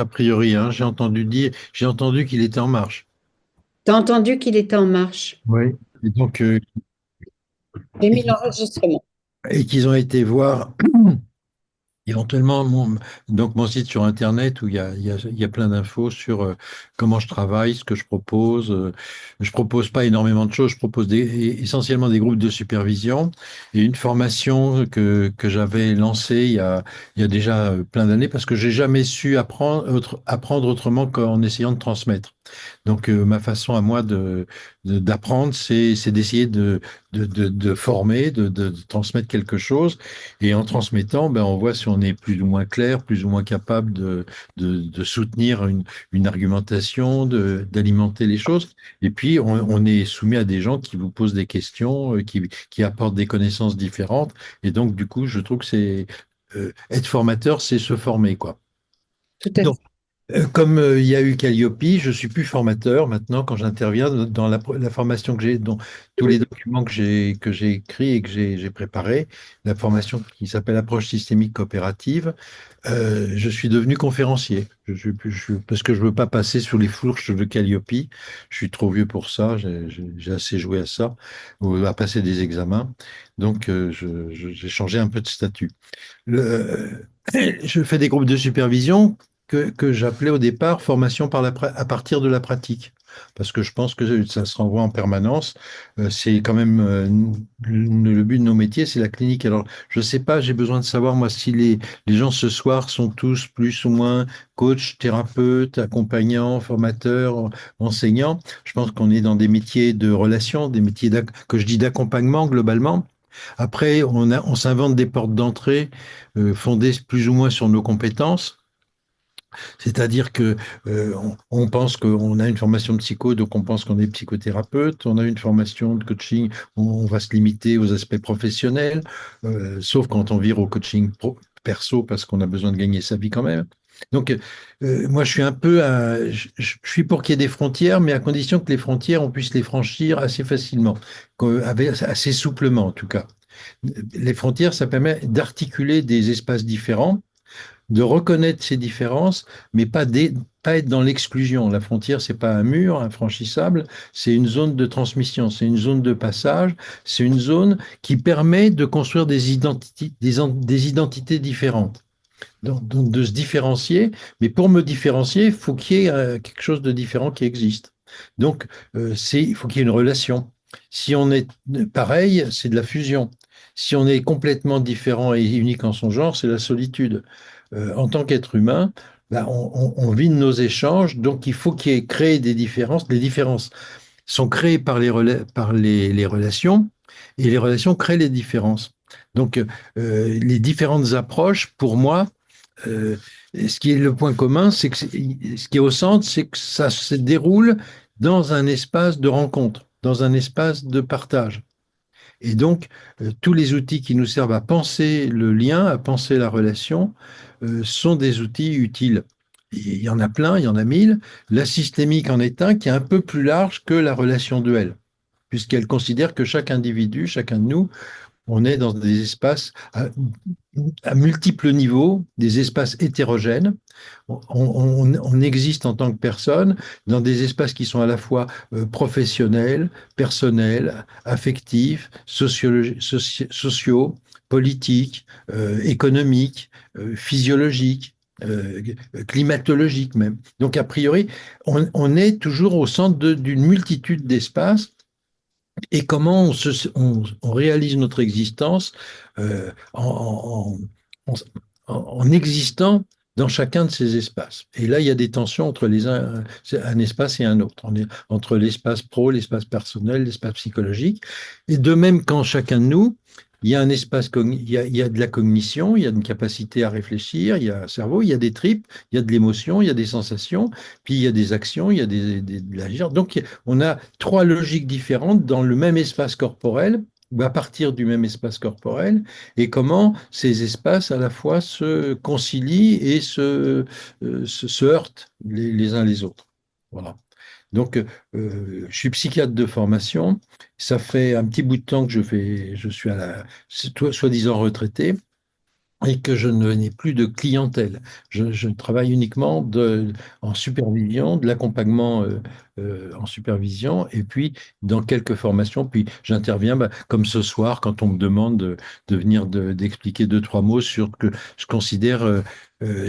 a priori, hein, j'ai entendu qu'il était en marche. T'as entendu qu'il était en marche. Oui. Et donc, J'ai mis et l'enregistrement. et qu'ils ont été voir éventuellement donc mon site sur Internet où il y a plein d'infos sur comment je travaille, ce que je propose. Je propose pas énormément de choses, je propose essentiellement des groupes de supervision et une formation que j'avais lancée il y a déjà plein d'années parce que j'ai jamais su apprendre autrement qu'en essayant de transmettre. Donc ma façon à moi d'apprendre, c'est d'essayer de former, de transmettre quelque chose. Et en transmettant, ben, on voit si on est plus ou moins clair, plus ou moins capable de soutenir une argumentation, d'alimenter les choses. Et puis, on est soumis à des gens qui vous posent des questions, qui apportent des connaissances différentes. Et donc, du coup, je trouve que être formateur, c'est se former, quoi. Tout à Donc, fait. comme il y a eu Calliope, je suis plus formateur maintenant quand j'interviens dans la formation que j'ai, dans tous les documents que j'ai écrits et que j'ai préparés, la formation qui s'appelle Approche systémique coopérative. Je suis devenu conférencier. Parce que je veux pas passer sous les fourches de Calliope. Je suis trop vieux pour ça. J'ai assez joué à ça, ou à passer des examens. Donc, j'ai changé un peu de statut. Je fais des groupes de supervision que j'appelais au départ formation à partir de la pratique. Parce que je pense que ça se renvoie en permanence. C'est quand même le but de nos métiers, c'est la clinique. Alors, je ne sais pas, j'ai besoin de savoir, moi, si les gens ce soir sont tous plus ou moins coachs, thérapeutes, accompagnants, formateurs, enseignants. Je pense qu'on est dans des métiers de relation, des métiers que je dis d'accompagnement globalement. Après, on s'invente des portes d'entrée fondées plus ou moins sur nos compétences. C'est-à-dire que on pense qu'on a une formation de psycho, donc on pense qu'on est psychothérapeute. On a une formation de coaching, on va se limiter aux aspects professionnels, sauf quand on vire au coaching perso parce qu'on a besoin de gagner sa vie quand même. Donc, moi, je suis un peu, je suis pour qu'il y ait des frontières, mais à condition que les frontières, on puisse les franchir assez facilement, assez souplement en tout cas. Les frontières, ça permet d'articuler des espaces différents, de reconnaître ces différences, mais pas être dans l'exclusion. La frontière, c'est pas un mur infranchissable, c'est une zone de transmission, c'est une zone de passage, c'est une zone qui permet de construire des identités différentes. Donc, de se différencier, mais pour me différencier, il faut qu'il y ait quelque chose de différent qui existe. Donc, il faut qu'il y ait une relation. Si on est pareil, c'est de la fusion. Si on est complètement différent et unique en son genre, c'est la solitude. En tant qu'être humain, bah, on vit de nos échanges, donc il faut qu'il y ait créé des différences. Les différences sont créées par les relations, et les relations créent les différences. Donc, les différentes approches, pour moi, euh, ce qui est le point commun, c'est que ce qui est au centre, c'est que ça se déroule dans un espace de rencontre, dans un espace de partage. Et donc, tous les outils qui nous servent à penser le lien, à penser la relation, sont des outils utiles. Il y en a plein, il y en a mille. La systémique en est un qui est un peu plus large que la relation duel, puisqu'elle considère que chaque individu, chacun de nous, on est dans des espaces à multiples niveaux, des espaces hétérogènes. On existe en tant que personne dans des espaces qui sont à la fois professionnels, personnels, affectifs, sociaux, politiques, économiques, physiologiques, climatologiques même. Donc, a priori, on est toujours au centre d'une multitude d'espaces et comment on réalise notre existence en, en existant dans chacun de ces espaces. Et là, il y a des tensions entre un espace et un autre, entre l'espace pro, l'espace personnel, l'espace psychologique. Et de même qu'en chacun de nous, il y a un espace, il y a de la cognition, il y a une capacité à réfléchir, il y a un cerveau, il y a des tripes, il y a de l'émotion, il y a des sensations, puis il y a des actions, il y a de l'agir. Donc, on a trois logiques différentes dans le même espace corporel ou à partir du même espace corporel, et comment ces espaces à la fois se concilient et se heurtent les uns les autres. Voilà. Donc, je suis psychiatre de formation. Ça fait un petit bout de temps que je suis soi-disant retraité. et que je n'ai plus de clientèle. Je travaille uniquement en supervision, de l'accompagnement en supervision, et puis dans quelques formations, puis j'interviens, bah, comme ce soir, quand on me demande de venir d'expliquer deux, trois mots sur que je considère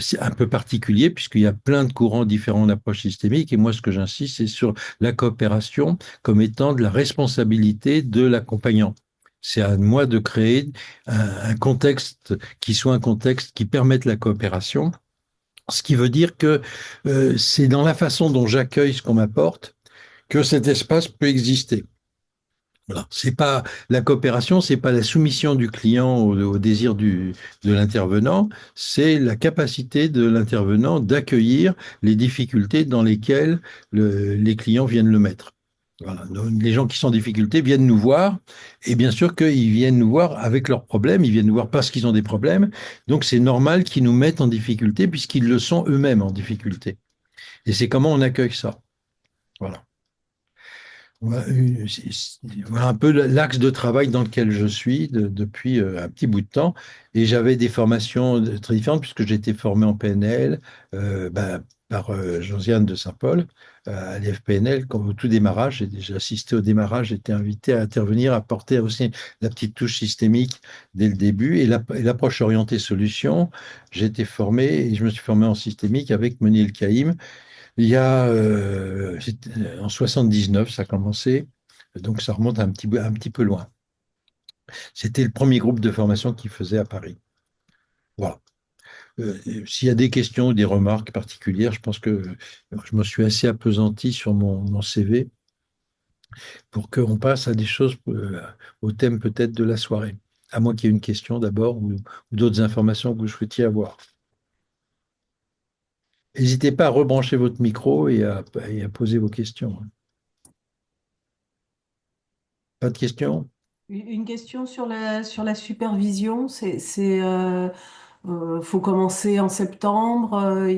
c'est un peu particulier, puisqu'il y a plein de courants différents d'approche systémique, et moi ce que j'insiste, c'est sur la coopération comme étant de la responsabilité de l'accompagnant. C'est à moi de créer un contexte qui soit un contexte qui permette la coopération, ce qui veut dire que c'est dans la façon dont j'accueille ce qu'on m'apporte que cet espace peut exister. Voilà. C'est pas la coopération, c'est pas la soumission du client au désir de l'intervenant, c'est la capacité de l'intervenant d'accueillir les difficultés dans lesquelles les clients viennent le mettre. Voilà. Donc, les gens qui sont en difficulté viennent nous voir, et bien sûr qu'ils viennent nous voir avec leurs problèmes, ils viennent nous voir parce qu'ils ont des problèmes, donc c'est normal qu'ils nous mettent en difficulté puisqu'ils le sont eux-mêmes en difficulté. Et c'est comment on accueille ça. Voilà. Voilà voilà un peu l'axe de travail dans lequel je suis depuis un petit bout de temps. Et j'avais des formations très différentes puisque j'étais formé en PNL par Josiane de Saint-Paul à l'IFPNL au tout démarrage. J'ai déjà assisté au démarrage, j'ai été invité à intervenir, à apporter aussi la petite touche systémique dès le début. Et l'approche orientée solution, j'ai été formé et je me suis formé en systémique avec Monil Caïm il y a, en 79, ça a commencé, donc ça remonte un petit peu loin. C'était le premier groupe de formation qu'il faisait à Paris. Voilà. S'il y a des questions ou des remarques particulières, je pense que je me suis assez appesanti sur mon CV pour qu'on passe à des choses, au thème peut-être de la soirée. À moins qu'il y ait une question d'abord ou d'autres informations que vous souhaitiez avoir. N'hésitez pas à rebrancher votre micro et à poser vos questions. Pas de questions? Une question sur la supervision, faut commencer en septembre.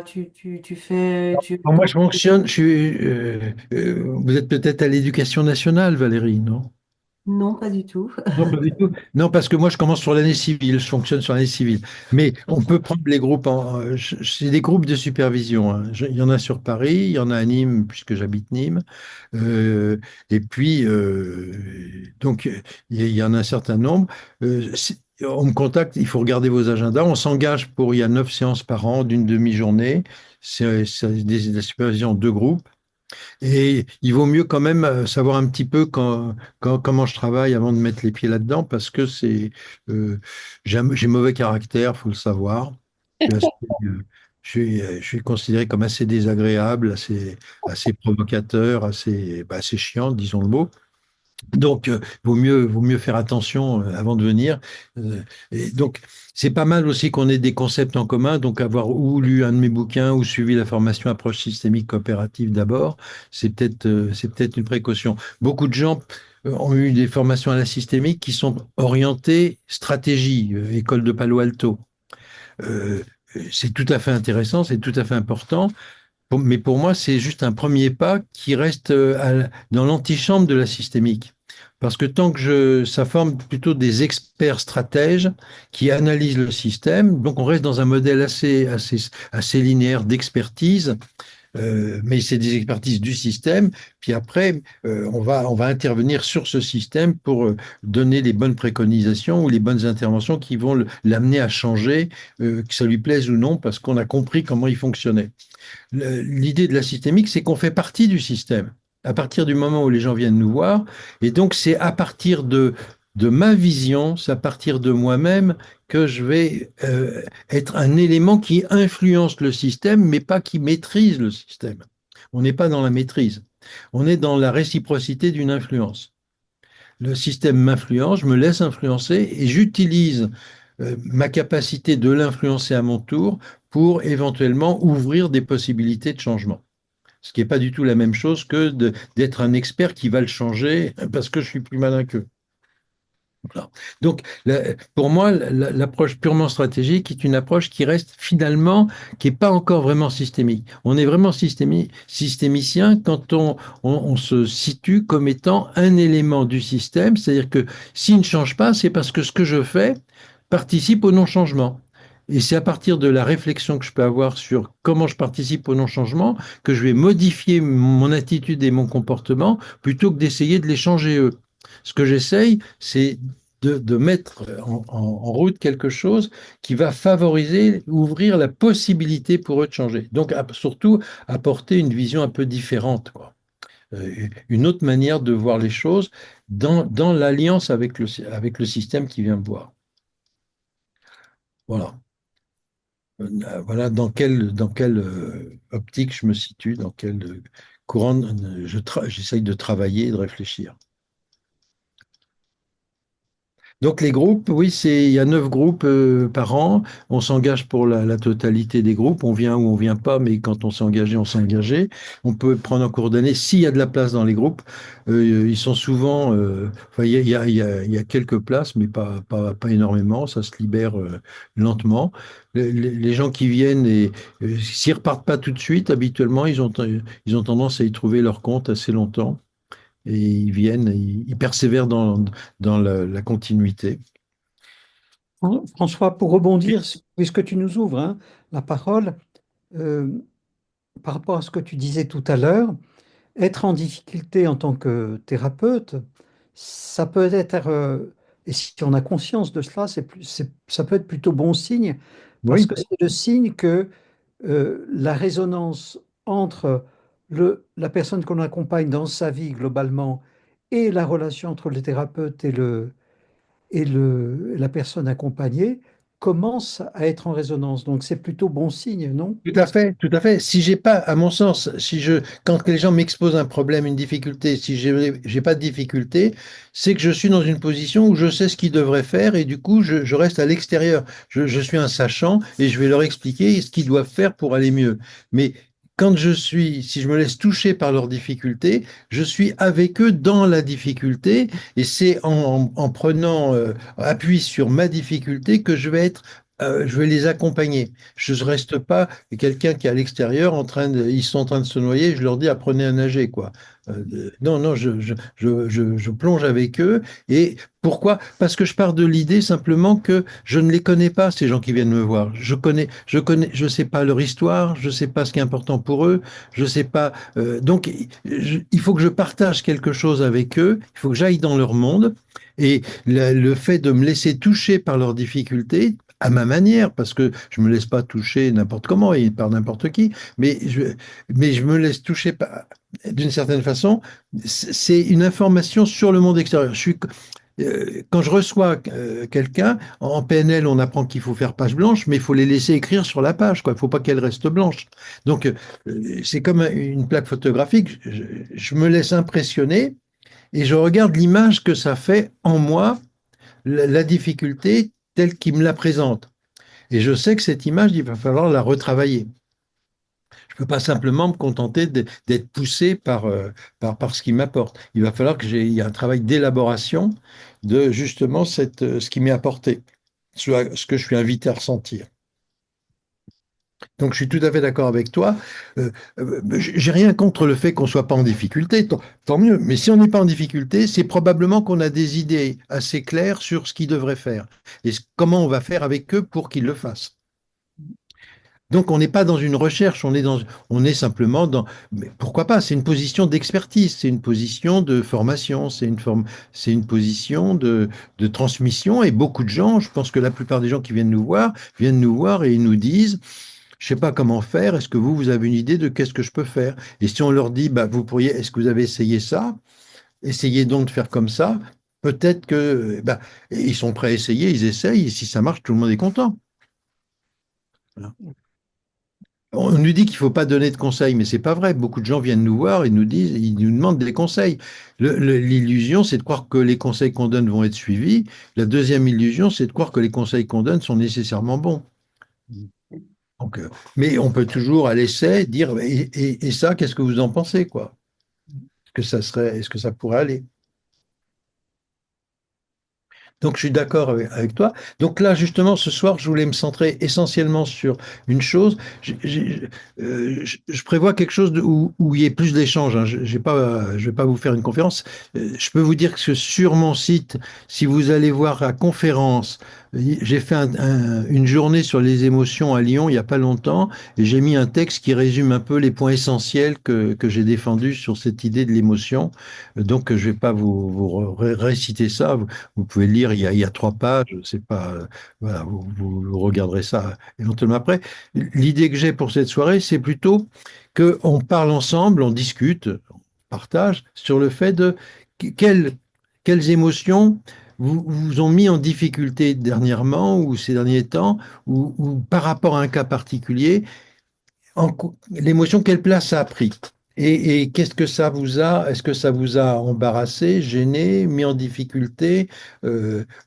Tu fais, Moi, je fonctionne, vous êtes peut-être à l'éducation nationale, Valérie, non? Non, pas du tout. Non, pas du tout. Non, parce que moi, je commence sur l'année civile, je fonctionne sur l'année civile. Mais on peut prendre les groupes c'est des groupes de supervision, hein. Il y en a sur Paris, il y en a à Nîmes, puisque j'habite Nîmes. Euh, et puis, donc, il y en a un certain nombre. On me contacte, il faut regarder vos agendas. On s'engage il y a 9 séances par an d'une demi-journée. C'est des supervisions de groupe. Et il vaut mieux quand même savoir un petit peu comment je travaille avant de mettre les pieds là-dedans, parce que euh, j'ai mauvais caractère, faut le savoir. Je suis, je suis considéré comme assez désagréable, assez provocateur, assez chiant, disons le mot. Donc, vaut mieux faire attention avant de venir. Et donc, c'est pas mal aussi qu'on ait des concepts en commun. Donc, avoir ou lu un de mes bouquins ou suivi la formation approche systémique coopérative d'abord, c'est peut-être une précaution. Beaucoup de gens ont eu des formations à la systémique qui sont orientées stratégie, école de Palo Alto. Euh, c'est tout à fait intéressant, c'est tout à fait important. Mais pour moi, c'est juste un premier pas qui reste dans l'antichambre de la systémique. Parce que ça forme plutôt des experts stratèges qui analysent le système. Donc, on reste dans un modèle assez linéaire d'expertise, mais c'est des expertises du système. Puis après, on va intervenir sur ce système pour donner les bonnes préconisations ou les bonnes interventions qui vont l'amener à changer, que ça lui plaise ou non, parce qu'on a compris comment il fonctionnait. L'idée de la systémique, c'est qu'on fait partie du système à partir du moment où les gens viennent nous voir. Et donc, c'est à partir de ma vision, c'est à partir de moi-même que je vais être un élément qui influence le système, mais pas qui maîtrise le système. On n'est pas dans la maîtrise. On est dans la réciprocité d'une influence. Le système m'influence, je me laisse influencer et j'utilise ma capacité de l'influencer à mon tour pour éventuellement ouvrir des possibilités de changement. Ce qui n'est pas du tout la même chose que d'être un expert qui va le changer parce que je suis plus malin qu'eux. Voilà. Donc, pour moi, l'approche purement stratégique est une approche qui reste finalement, qui n'est pas encore vraiment systémique. On est vraiment systémicien quand on se situe comme étant un élément du système, c'est-à-dire que s'il ne change pas, c'est parce que ce que je fais participe au non-changement. Et c'est à partir de la réflexion que je peux avoir sur comment je participe au non-changement que je vais modifier mon attitude et mon comportement plutôt que d'essayer de les changer eux. Ce que j'essaye, c'est de mettre en route quelque chose qui va favoriser, ouvrir la possibilité pour eux de changer. Donc, surtout, apporter une vision un peu différente, quoi. Une autre manière de voir les choses dans l'alliance avec le système qui vient me voir. Voilà. Voilà dans quelle optique je me situe, dans quel courant j'essaye de travailler et de réfléchir. Donc les groupes, oui, il y a 9 groupes par an. On s'engage pour la totalité des groupes. On vient ou on vient pas, mais quand on s'est engagé, on s'est engagé. On peut prendre en cours d'année s'il y a de la place dans les groupes. Ils sont souvent, enfin, il y a quelques places, mais pas énormément. Ça se libère lentement. Les gens qui viennent et s'ils repartent pas tout de suite, habituellement, ils ont tendance à y trouver leur compte assez longtemps et ils viennent, ils persévèrent dans la continuité. François, pour rebondir, puisque tu nous ouvres hein, la parole, euh, par rapport à ce que tu disais tout à l'heure, être en difficulté en tant que thérapeute, ça peut être, et si on a conscience de cela, ça peut être plutôt bon signe, parce Oui, que c'est le signe que la résonance entre la personne qu'on accompagne dans sa vie globalement et la relation entre le thérapeute et la personne accompagnée commence à être en résonance. Donc c'est plutôt bon signe, non? tout à fait, tout à fait. Si j'ai pas, à mon sens, quand les gens m'exposent un problème, une difficulté, si j'ai pas de difficulté, c'est que je suis dans une position où je sais ce qu'ils devraient faire et du coup, je reste à l'extérieur. Je suis un sachant et je vais leur expliquer ce qu'ils doivent faire pour aller mieux. Mais si je me laisse toucher par leurs difficultés, je suis avec eux dans la difficulté et c'est en prenant appui sur ma difficulté que je vais les accompagner. Je ne reste pas quelqu'un qui est à l'extérieur ils sont en train de se noyer, je leur dis apprenez à nager, quoi. Non, non, je plonge avec eux. Et pourquoi? Parce que je pars de l'idée simplement que je ne les connais pas, ces gens qui viennent me voir. Je sais pas leur histoire, je sais pas ce qui est important pour eux, je sais pas. Donc, il faut que je partage quelque chose avec eux, il faut que j'aille dans leur monde. Et le fait de me laisser toucher par leurs difficultés, à ma manière, parce que je me laisse pas toucher n'importe comment et par n'importe qui, mais je me laisse toucher d'une certaine façon. C'est une information sur le monde extérieur. Quand je reçois quelqu'un, en PNL, on apprend qu'il faut faire page blanche, mais il faut les laisser écrire sur la page, quoi. Il ne faut pas qu'elle reste blanche. Donc, c'est comme une plaque photographique. Je me laisse impressionner et je regarde l'image que ça fait en moi, la difficulté telle qu'il me la présente. Et je sais que cette image, il va falloir la retravailler. Je ne peux pas simplement me contenter d'être poussé par ce qu'il m'apporte. Il va falloir il y ait un travail d'élaboration de justement ce qui m'est apporté, ce que je suis invité à ressentir. Donc, je suis tout à fait d'accord avec toi. J'ai rien contre le fait qu'on soit pas en difficulté, tant mieux. Mais si on n'est pas en difficulté, c'est probablement qu'on a des idées assez claires sur ce qu'ils devraient faire et comment on va faire avec eux pour qu'ils le fassent. Donc, on n'est pas dans une recherche, on est simplement mais pourquoi pas? C'est une position d'expertise, c'est une position de formation, c'est une position de transmission. Et beaucoup de gens, je pense que la plupart des gens qui viennent nous voir et ils nous disent, je sais pas comment faire. Est-ce que vous avez une idée de qu'est-ce que je peux faire? Et si on leur dit, bah, est-ce que vous avez essayé ça? Essayez donc de faire comme ça. Peut-être que, bah, ils sont prêts à essayer, ils essayent. Et si ça marche, tout le monde est content. Voilà. On nous dit qu'il ne faut pas donner de conseils, mais c'est pas vrai. Beaucoup de gens viennent nous voir et ils nous demandent des conseils. L'illusion, c'est de croire que les conseils qu'on donne vont être suivis. La deuxième illusion, c'est de croire que les conseils qu'on donne sont nécessairement bons. Donc, mais on peut toujours à l'essai dire et ça, qu'est-ce que vous en pensez, quoi? Est-ce que ça pourrait aller? Donc, je suis d'accord avec toi. Donc là, justement, ce soir, je voulais me centrer essentiellement sur une chose. Je prévois quelque chose où il y ait plus d'échanges, hein. Je vais pas vous faire une conférence. Je peux vous dire que sur mon site, si vous allez voir la conférence J'ai fait une journée sur les émotions à Lyon il n'y a pas longtemps et j'ai mis un texte qui résume un peu les points essentiels que j'ai défendus sur cette idée de l'émotion. Donc, je ne vais pas vous réciter ça. Vous pouvez le lire, il y a 3 pages. C'est pas, voilà, vous regarderez ça éventuellement après. L'idée que j'ai pour cette soirée, c'est plutôt qu'on parle ensemble, on discute, on partage sur le fait de quelles, quelles émotions vous ont mis en difficulté dernièrement ou ces derniers temps, ou par rapport à un cas particulier, l'émotion, quelle place ça a pris? Et qu'est-ce que ça vous a, est-ce que ça vous a embarrassé, gêné, mis en difficulté,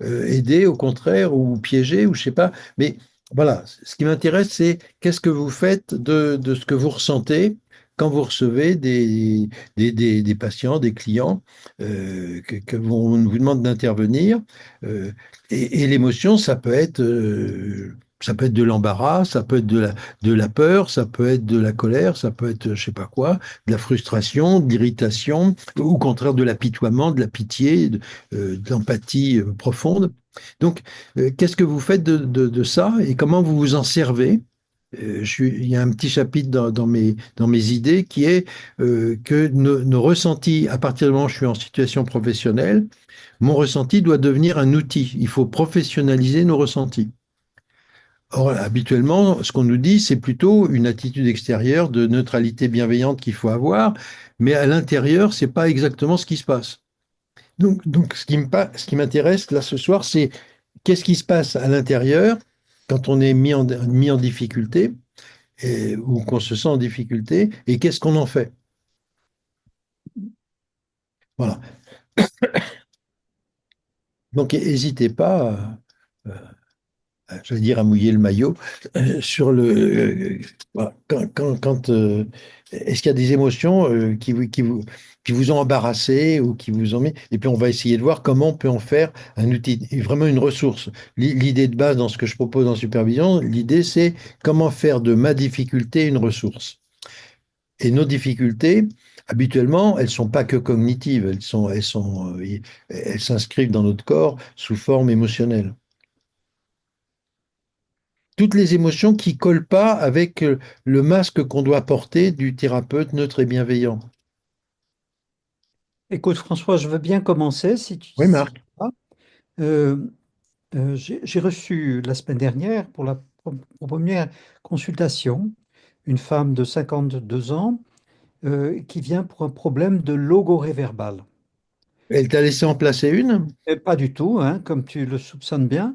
aidé au contraire, ou piégé, ou je sais pas. Mais voilà, ce qui m'intéresse, c'est qu'est-ce que vous faites de ce que vous ressentez quand vous recevez des patients, des clients, que on vous demande d'intervenir. euh, et l'émotion, ça peut être de l'embarras, ça peut être de la peur, ça peut être de la colère, ça peut être, je sais pas quoi, de la frustration, de l'irritation, ou au contraire de l'apitoiement, de la pitié, de l'empathie profonde. Donc, qu'est-ce que vous faites de ça et comment vous vous en servez? Il y a un petit chapitre dans mes idées qui est que nos ressentis, à partir du moment où je suis en situation professionnelle, mon ressenti doit devenir un outil. Il faut professionnaliser nos ressentis. Or, habituellement, ce qu'on nous dit, c'est plutôt une attitude extérieure de neutralité bienveillante qu'il faut avoir, mais à l'intérieur, c'est pas exactement ce qui se passe. Donc ce qui m'intéresse là ce soir, c'est qu'est-ce qui se passe à l'intérieur quand on est mis en difficulté ou qu'on se sent en difficulté et qu'est-ce qu'on en fait. Voilà. Donc, n'hésitez pas j'allais dire à mouiller le maillot, sur voilà, est-ce qu'il y a des émotions qui vous ont embarrassé ou qui vous ont mis, et puis on va essayer de voir comment on peut en faire un outil, et vraiment une ressource. L'idée de base dans ce que je propose en supervision, l'idée c'est comment faire de ma difficulté une ressource. Et nos difficultés, habituellement, elles sont pas que cognitives, elles s'inscrivent dans notre corps sous forme émotionnelle. Toutes les émotions qui collent pas avec le masque qu'on doit porter du thérapeute neutre et bienveillant. Écoute, François, je veux bien commencer Oui, si Marc. tu veux. J'ai reçu la semaine dernière pour la première consultation une femme de 52 ans qui vient pour un problème de logorrhée verbale. Elle t'a laissé en placer une? Et pas du tout, hein, comme tu le soupçonnes bien.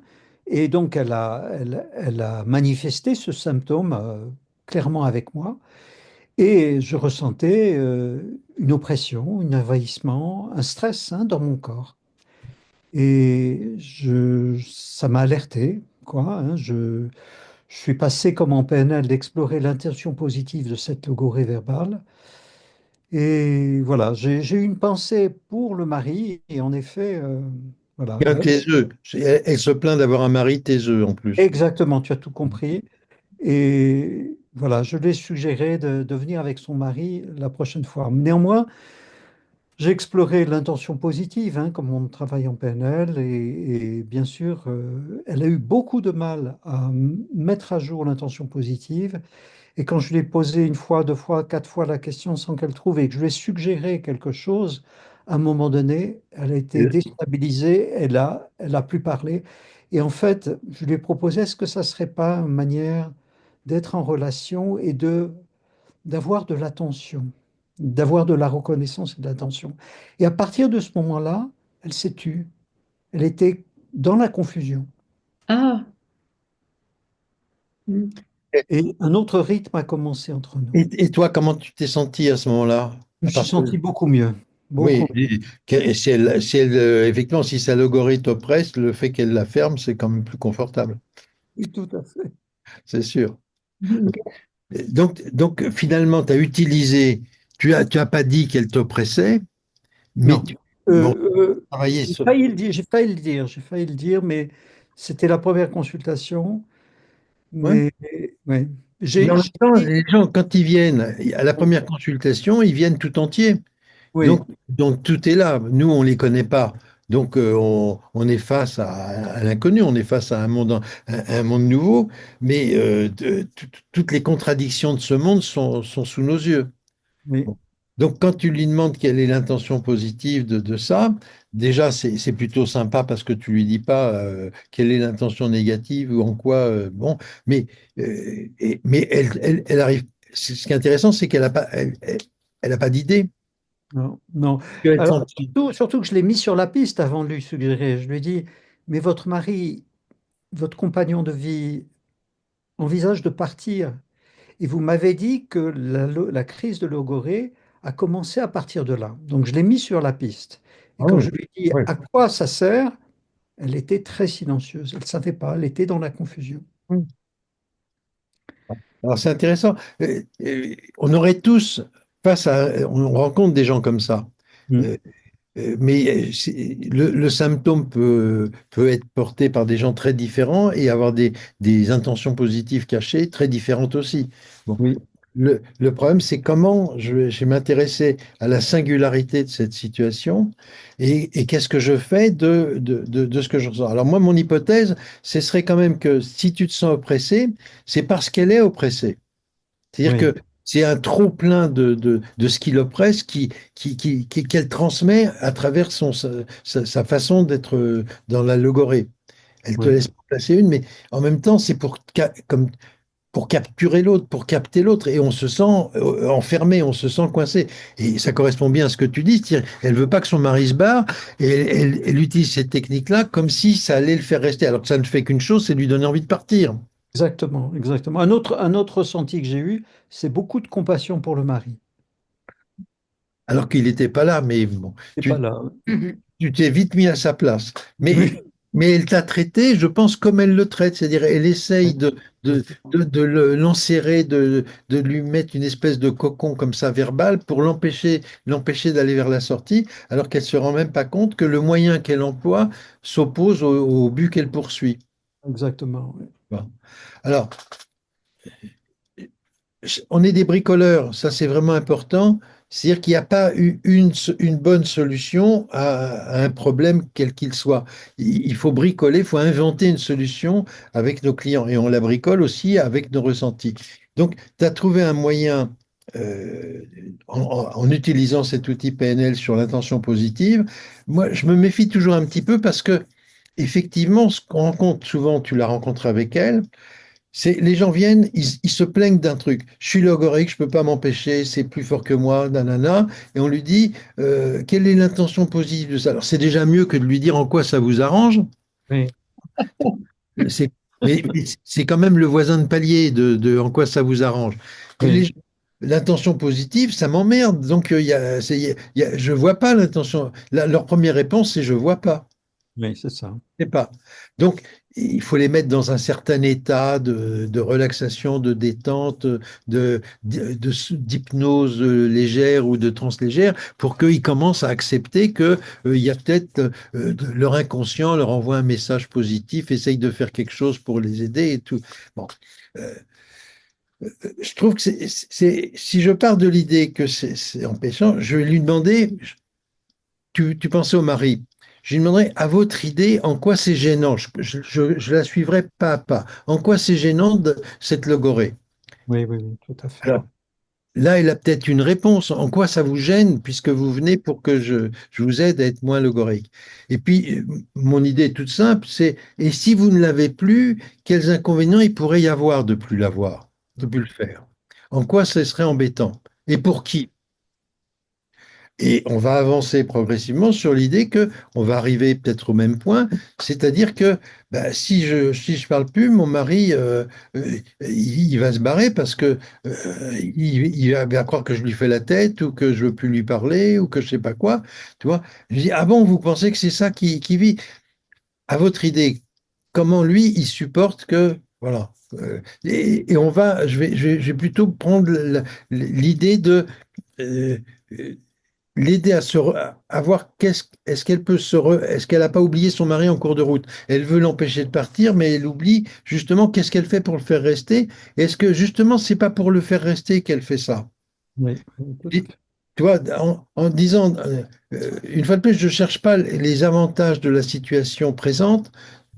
Et donc, elle a manifesté ce symptôme clairement avec moi. Et je ressentais une oppression, un envahissement, un stress hein, dans mon corps. Et ça m'a alerté, quoi. Hein. Je suis passé comme en PNL d'explorer l'intention positive de cette logorrhée verbale. Et voilà, j'ai eu une pensée pour le mari. Et en effet, voilà, Un taiseux. Elle se plaint d'avoir un mari taiseux en plus. exactement, tu as tout compris. Et voilà, je lui ai suggéré de venir avec son mari la prochaine fois. Néanmoins, j'ai exploré l'intention positive, hein, comme on travaille en PNL, et bien sûr, elle a eu beaucoup de mal à mettre à jour l'intention positive. Et quand je lui ai posé une fois, 2 fois, 4 fois la question sans qu'elle trouve et que je lui ai suggéré quelque chose, à un moment donné, elle a été déstabilisée, elle a plus parlé. Et en fait, je lui ai proposé, est-ce que ça serait pas une manière d'être en relation et d'avoir de l'attention, d'avoir de la reconnaissance et de l'attention. Et à partir de ce moment-là, elle s'est tue. Elle était dans la confusion. Ah, mm. Et un autre rythme a commencé entre nous. Et toi, comment tu t'es senti à ce moment-là? Je me À suis partir senti beaucoup mieux. Beaucoup Oui, si elle, effectivement, si sa logorite oppresse, le fait qu'elle la ferme, c'est quand même plus confortable, mieux. Tout à fait. c'est sûr. Donc finalement, tu as utilisé, tu as pas dit qu'elle t'oppressait, mais Non. tu bon, Euh, travailler j'ai sur. failli le dire, j'ai failli le dire, mais c'était la première consultation. Ouais. Mais ouais. Mais en même J'ai temps, dit, les gens, quand ils viennent à la première consultation, ils viennent tout entiers. oui, Donc tout est là. Nous, on les connaît pas. Donc, on est face à l'inconnu, on est face à un monde nouveau, mais toutes les contradictions de ce monde sont sous nos yeux. Oui, Bon. Donc, quand tu lui demandes quelle est l'intention positive de ça, déjà, c'est plutôt sympa parce que tu lui dis pas quelle est l'intention négative ou en quoi. Bon, mais, mais elle arrive. Ce qui est intéressant, c'est qu'elle a pas, elle a pas d'idée. non, non. Que elle Alors, sent- surtout que je l'ai mis sur la piste avant de lui suggérer. Je lui ai dit, mais votre mari, votre compagnon de vie, envisage de partir. Et vous m'avez dit que la crise de logorée a commencé à partir de là. Donc, je l'ai mis sur la piste. Et Ah quand oui, je lui ai dit oui. à quoi ça sert, elle était très silencieuse. Elle ne savait pas, elle était dans la confusion. Alors, c'est intéressant. On aurait tous, on rencontre des gens comme ça. Mm. Euh, mais le symptôme peut être porté par des gens très différents et avoir des intentions positives cachées très différentes aussi. Bon. Oui, Le problème, c'est comment je vais m'intéresser à la singularité de cette situation et qu'est-ce que je fais de ce que je ressens. Alors moi, mon hypothèse, ce serait quand même que si tu te sens oppressé, c'est parce qu'elle est oppressée. C'est-à-dire oui, que c'est un trop plein de ce qui l'oppresse qu'elle transmet à travers sa façon d'être dans la logorée. Elle te oui. laisse pas placer une, mais en même temps, c'est comme, pour capturer l'autre, pour capter l'autre, et on se sent enfermé, on se sent coincé. Et ça correspond bien à ce que tu dis, c'est-à-dire, elle veut pas que son mari se barre, et elle utilise cette technique-là comme si ça allait le faire rester, alors que ça ne fait qu'une chose, c'est lui donner envie de partir. Exactement, exactement. Un autre ressenti que j'ai eu, c'est beaucoup de compassion pour le mari. Alors qu'il n'était pas là, mais bon, C'est pas tu, là. tu t'es vite mis à sa place. Oui, Mais elle t'a traité, je pense, comme elle le traite, c'est-à-dire elle essaye l'enserrer, de lui mettre une espèce de cocon comme ça verbal pour l'empêcher d'aller vers la sortie, alors qu'elle se rend même pas compte que le moyen qu'elle emploie s'oppose au but qu'elle poursuit. exactement. Oui. Bon. Alors, on est des bricoleurs, ça c'est vraiment important. C'est-à-dire qu'il n'y a pas eu une bonne solution à un problème quel qu'il soit. Il faut bricoler, il faut inventer une solution avec nos clients et on la bricole aussi avec nos ressentis. Donc, tu as trouvé un moyen euh, en utilisant cet outil PNL sur l'intention positive. Moi, je me méfie toujours un petit peu parce que, effectivement, ce qu'on rencontre souvent, tu l'as rencontré avec elle, c'est les gens viennent, ils se plaignent d'un truc. Je suis logorique, je peux pas m'empêcher, c'est plus fort que moi, nanana. Et on lui dit quelle est l'intention positive de ça. Alors c'est déjà mieux que de lui dire en quoi ça vous arrange. Oui, C'est mais c'est quand même le voisin de palier de en quoi ça vous arrange. Et oui, l'intention positive, ça m'emmerde. Donc je vois pas l'intention. Leur première réponse, c'est je vois pas. oui, c'est ça. Je sais pas. Donc, il faut les mettre dans un certain état de relaxation, de détente, d'hypnose légère ou de transe légère pour qu'ils commencent à accepter que, il y a peut-être leur inconscient leur envoie un message positif, essaye de faire quelque chose pour les aider et tout. Bon. Euh, je trouve que si je pars de l'idée que c'est empêchant, je vais lui demander, tu pensais au mari. Je lui demanderais, à votre idée, en quoi c'est gênant? Je la suivrai pas à pas. En quoi c'est gênant cette logorée? Oui, oui, oui, tout à fait. Alors, là, il a peut-être une réponse. En quoi ça vous gêne, puisque vous venez pour que je vous aide à être moins logorique? Et puis, mon idée est toute simple, c'est, et si vous ne l'avez plus, quels inconvénients il pourrait y avoir de plus l'avoir, de plus le faire? En quoi ce serait embêtant? Et pour qui? Et on va avancer progressivement sur l'idée que on va arriver peut-être au même point, c'est-à-dire que bah, si je parle plus, mon mari il va se barrer parce que il va bien croire que je lui fais la tête ou que je veux plus lui parler ou que je sais pas quoi, tu vois. Je dis ah bon, vous pensez que c'est ça qui vit? À votre idée, comment lui il supporte que voilà. Et on va, je vais plutôt prendre l'idée de euh, l'aider à voir est-ce qu'elle peut est-ce qu'elle n'a pas oublié son mari en cours de route. Elle veut l'empêcher de partir, mais elle oublie justement qu'est-ce qu'elle fait pour le faire rester. Est-ce que justement c'est pas pour le faire rester qu'elle fait ça? Oui, oui, tout à Et fait. tu vois, en disant, une fois de plus, je ne cherche pas les avantages de la situation présente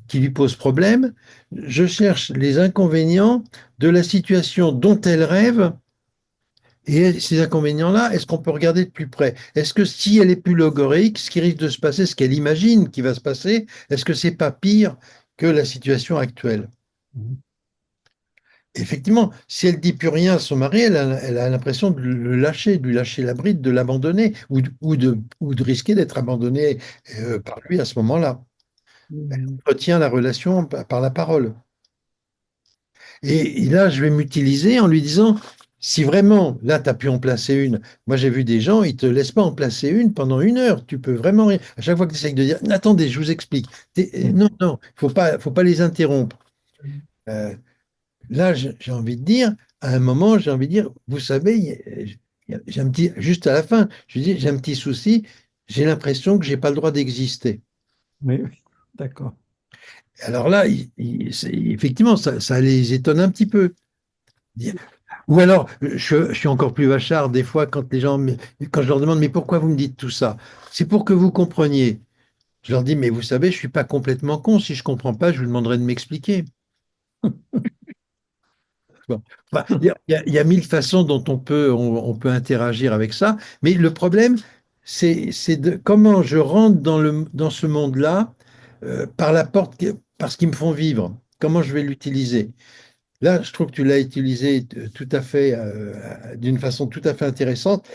qui lui pose problème, je cherche les inconvénients de la situation dont elle rêve. Et ces inconvénients-là, est-ce qu'on peut regarder de plus près? Est-ce que si elle est plus logorique, ce qui risque de se passer, ce qu'elle imagine qui va se passer, est-ce que c'est pas pire que la situation actuelle? Mhm. Effectivement, si elle dit plus rien à son mari, elle a l'impression de le lâcher, de lui lâcher la bride, de l'abandonner, ou de risquer d'être abandonnée par lui à ce moment-là. Mhm. Retient la relation par la parole. Et là, je vais m'utiliser en lui disant, si vraiment, là, tu as pu en placer une, moi j'ai vu des gens, ils te laissent pas en placer une pendant 1 heure. Tu peux vraiment, à chaque fois que tu essayes de dire, attendez, je vous explique. Non, non, faut pas les interrompre. Euh, Là, j'ai envie de dire, à un moment, j'ai envie de dire, vous savez, j'ai un petit, juste à la fin, je dis, j'ai un petit souci, j'ai l'impression que j'ai pas le droit d'exister. Oui, oui, d'accord. Alors là, effectivement, ça les étonne un petit peu. Ou alors, je suis encore plus vachard des fois quand quand je leur demande, mais pourquoi vous me dites tout ça? C'est pour que vous compreniez. Je leur dis, mais vous savez, je suis pas complètement con. Si je comprends pas, je vous demanderai de m'expliquer. Bon. Enfin, il y a 1000 façons dont on peut interagir avec ça, mais le problème, c'est de comment je rentre dans ce monde-là par la porte, parce qu'ils me font vivre. Comment je vais l'utiliser? Là, je trouve que tu l'as utilisé tout à fait, d'une façon tout à fait intéressante.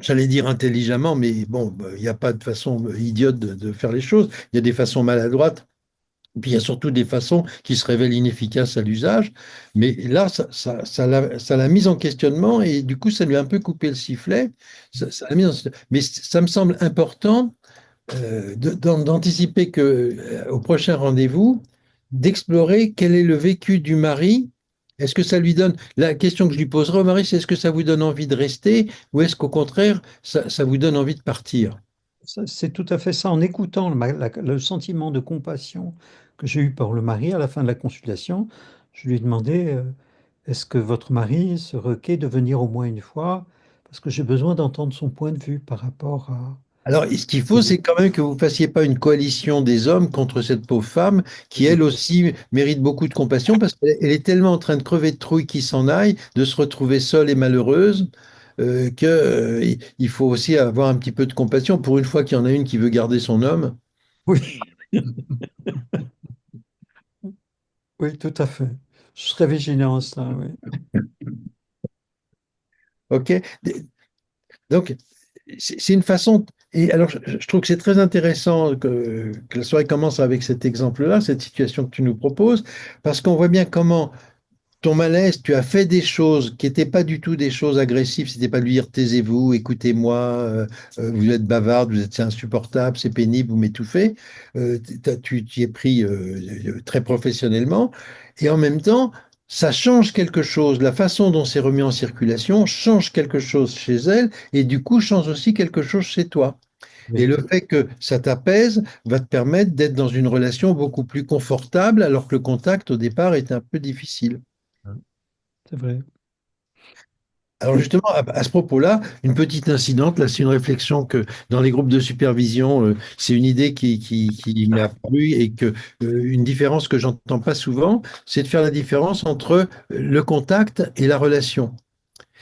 J'allais dire intelligemment, mais bon, bah, il n'y a pas de façon idiote de faire les choses. Il y a des façons maladroites, puis il y a surtout des façons qui se révèlent inefficaces à l'usage. Mais là, ça l'a mise en questionnement et du coup, ça lui a un peu coupé le sifflet. Ça l'a mis mais ça me semble important d'anticiper que au prochain rendez-vous, d'explorer quel est le vécu du mari. Est-ce que ça lui donne, la question que je lui poserai au mari, c'est est-ce que ça vous donne envie de rester ou est-ce qu'au contraire, ça vous donne envie de partir? C'est tout à fait ça. En écoutant le sentiment de compassion que j'ai eu pour le mari à la fin de la consultation, je lui ai demandé, est-ce que votre mari serait OK de venir au moins une fois? Parce que j'ai besoin d'entendre son point de vue par rapport à... Alors, ce qu'il faut, c'est quand même que vous ne fassiez pas une coalition des hommes contre cette pauvre femme qui, elle aussi, mérite beaucoup de compassion parce qu'elle est tellement en train de crever de trouille qu'il s'en aille, de se retrouver seule et malheureuse, il faut aussi avoir un petit peu de compassion. Pour une fois qu'il y en a une qui veut garder son homme, Oui, oui, tout à fait. Je serais vigilant à ça, oui. ok? Donc, c'est une façon. Et alors, je trouve que c'est très intéressant que la soirée commence avec cet exemple-là, cette situation que tu nous proposes, parce qu'on voit bien comment ton malaise, tu as fait des choses qui n'étaient pas du tout des choses agressives. C'était pas de lui dire taisez-vous, écoutez-moi, vous êtes bavarde, c'est insupportable, c'est pénible, vous m'étouffez. Tu t'y es pris très professionnellement. Et en même temps, ça change quelque chose. La façon dont c'est remis en circulation change quelque chose chez elle et du coup change aussi quelque chose chez toi. Et Oui, le fait que ça t'apaise va te permettre d'être dans une relation beaucoup plus confortable alors que le contact au départ est un peu difficile. c'est vrai. Alors justement, à ce propos-là, une petite incidente, là c'est une réflexion que dans les groupes de supervision, c'est une idée qui m'est apparue et une différence que j'entends pas souvent, c'est de faire la différence entre le contact et la relation.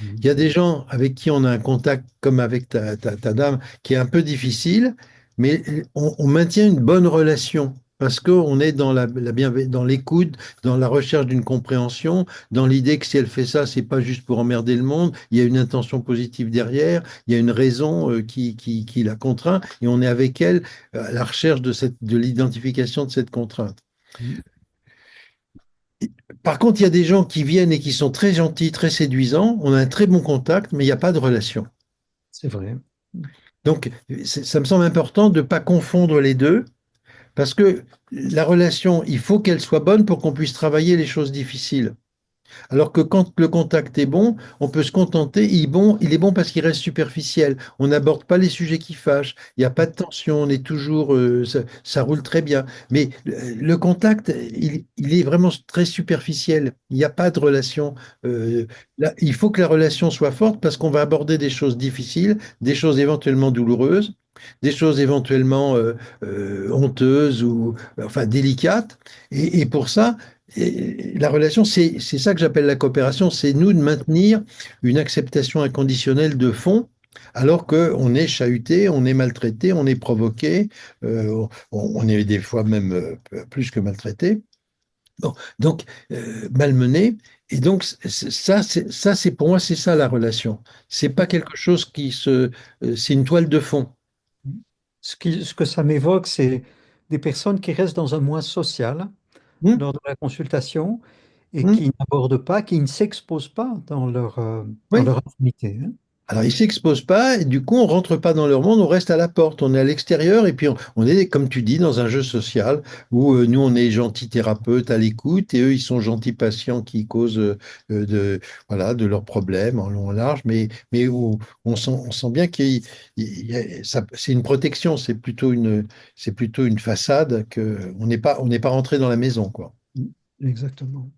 Il y a des gens avec qui on a un contact, comme avec ta dame, qui est un peu difficile, mais on maintient une bonne relation parce qu'on est dans dans l'écoute, dans la recherche d'une compréhension, dans l'idée que si elle fait ça, c'est pas juste pour emmerder le monde, il y a une intention positive derrière, il y a une raison qui la contraint, et on est avec elle à la recherche de l'identification de cette contrainte. Par contre, il y a des gens qui viennent et qui sont très gentils, très séduisants, on a un très bon contact, mais il n'y a pas de relation. C'est vrai. Donc, ça me semble important de ne pas confondre les deux, parce que la relation, il faut qu'elle soit bonne pour qu'on puisse travailler les choses difficiles. Alors que quand le contact est bon, on peut se contenter, il est bon parce qu'il reste superficiel. On n'aborde pas les sujets qui fâchent. Il n'y a pas de tension, on est toujours, ça roule très bien. Mais le contact, il est vraiment très superficiel. Il n'y a pas de relation. euh, Là, il faut que la relation soit forte parce qu'on va aborder des choses difficiles, des choses éventuellement douloureuses, des choses éventuellement honteuses ou enfin délicates. Et pour ça, et la relation, c'est ça que j'appelle la coopération, c'est nous de maintenir une acceptation inconditionnelle de fond, alors qu'on est chahuté, on est maltraité, on est provoqué, on est des fois même plus que maltraité, bon, donc malmené. Et donc ça, c'est pour moi, c'est ça la relation. C'est pas quelque chose c'est une toile de fond. Ce que ça m'évoque, c'est des personnes qui restent dans un moi social Hmm. lors de la consultation et Hmm. qui n'abordent pas, qui ne s'exposent pas dans Oui. leur intimité, hein. Alors, ils s'exposent pas et du coup, on rentre pas dans leur monde, on reste à la porte, on est à l'extérieur et puis on est, comme tu dis, dans un jeu social où nous, on est gentils thérapeutes à l'écoute et eux, ils sont gentils patients qui causent voilà, de leurs problèmes en long en large, mais où on sent bien c'est une protection, c'est plutôt une façade que on n'est pas rentré dans la maison, quoi. Exactement.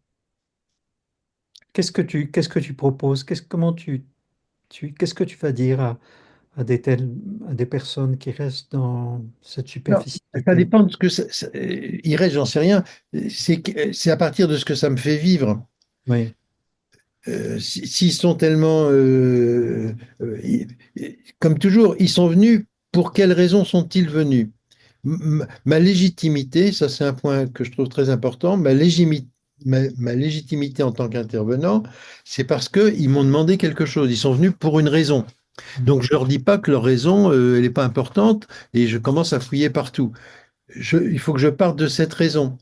Qu'est-ce que tu proposes? Qu'est-ce que tu vas dire à des personnes qui restent dans cette Alors, ça superficialité? dépend de ce que il reste, j'en sais rien. C'est à partir de ce que ça me fait vivre. Oui. S'ils sont tellement, comme toujours, ils sont venus, pour quelles raisons sont-ils venus? Ma légitimité, ça c'est un point que je trouve très important, ma légitimité en tant qu'intervenant, c'est parce qu'ils m'ont demandé quelque chose, ils sont venus pour une raison. Donc je leur dis pas que leur raison, elle n'est pas importante et je commence à fouiller partout. Il faut que je parte de cette raison.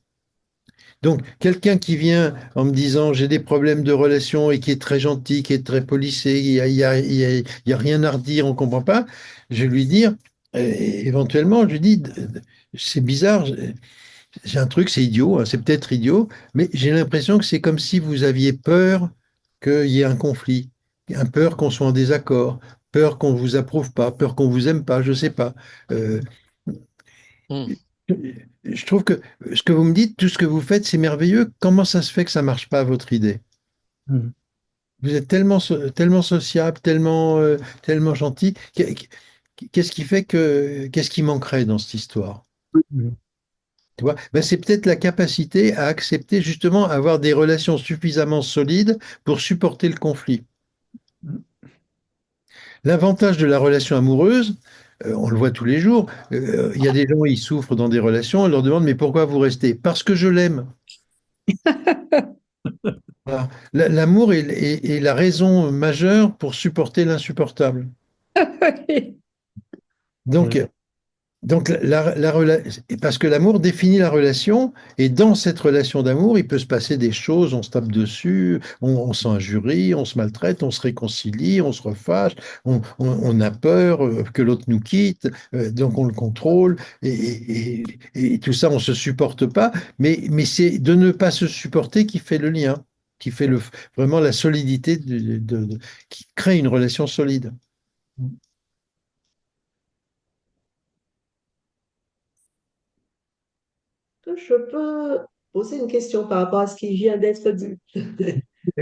Donc, quelqu'un qui vient en me disant j'ai des problèmes de relation et qui est très gentil, qui est très policé, il y a rien à redire, on comprend pas, je vais lui dire, éventuellement, je lui dis, c'est bizarre, j'ai un truc, c'est idiot, hein, c'est peut-être idiot, mais j'ai l'impression que c'est comme si vous aviez peur qu'il y ait un conflit, un peur qu'on soit en désaccord, peur qu'on vous approuve pas, peur qu'on vous aime pas, je sais pas. Euh, Hmm. je trouve que ce que vous me dites, tout ce que vous faites, c'est merveilleux. Comment ça se fait que ça marche pas, votre idée? Mhm. Vous êtes tellement, tellement sociable, tellement gentil. Qu'est-ce qui fait qu'est-ce qui manquerait dans cette histoire? Mhm. Tu vois? Ben, c'est peut-être la capacité à accepter justement avoir des relations suffisamment solides pour supporter le conflit. L'avantage de la relation amoureuse, on le voit tous les jours, il y a des gens, ils souffrent dans des relations, on leur demande, mais pourquoi vous restez? Parce que je l'aime. Voilà. L'amour est la raison majeure pour supporter l'insupportable. Donc, Ouais. donc parce que l'amour définit la relation, et dans cette relation d'amour, il peut se passer des choses, on se tape dessus, on s'injurie, on se maltraite, on se réconcilie, on se refâche, on a peur que l'autre nous quitte, donc on le contrôle, et tout ça, on se supporte pas, mais c'est de ne pas se supporter qui fait le lien, qui fait vraiment la solidité, qui crée une relation solide. Je peux poser une question par rapport à ce qui vient d'être dit.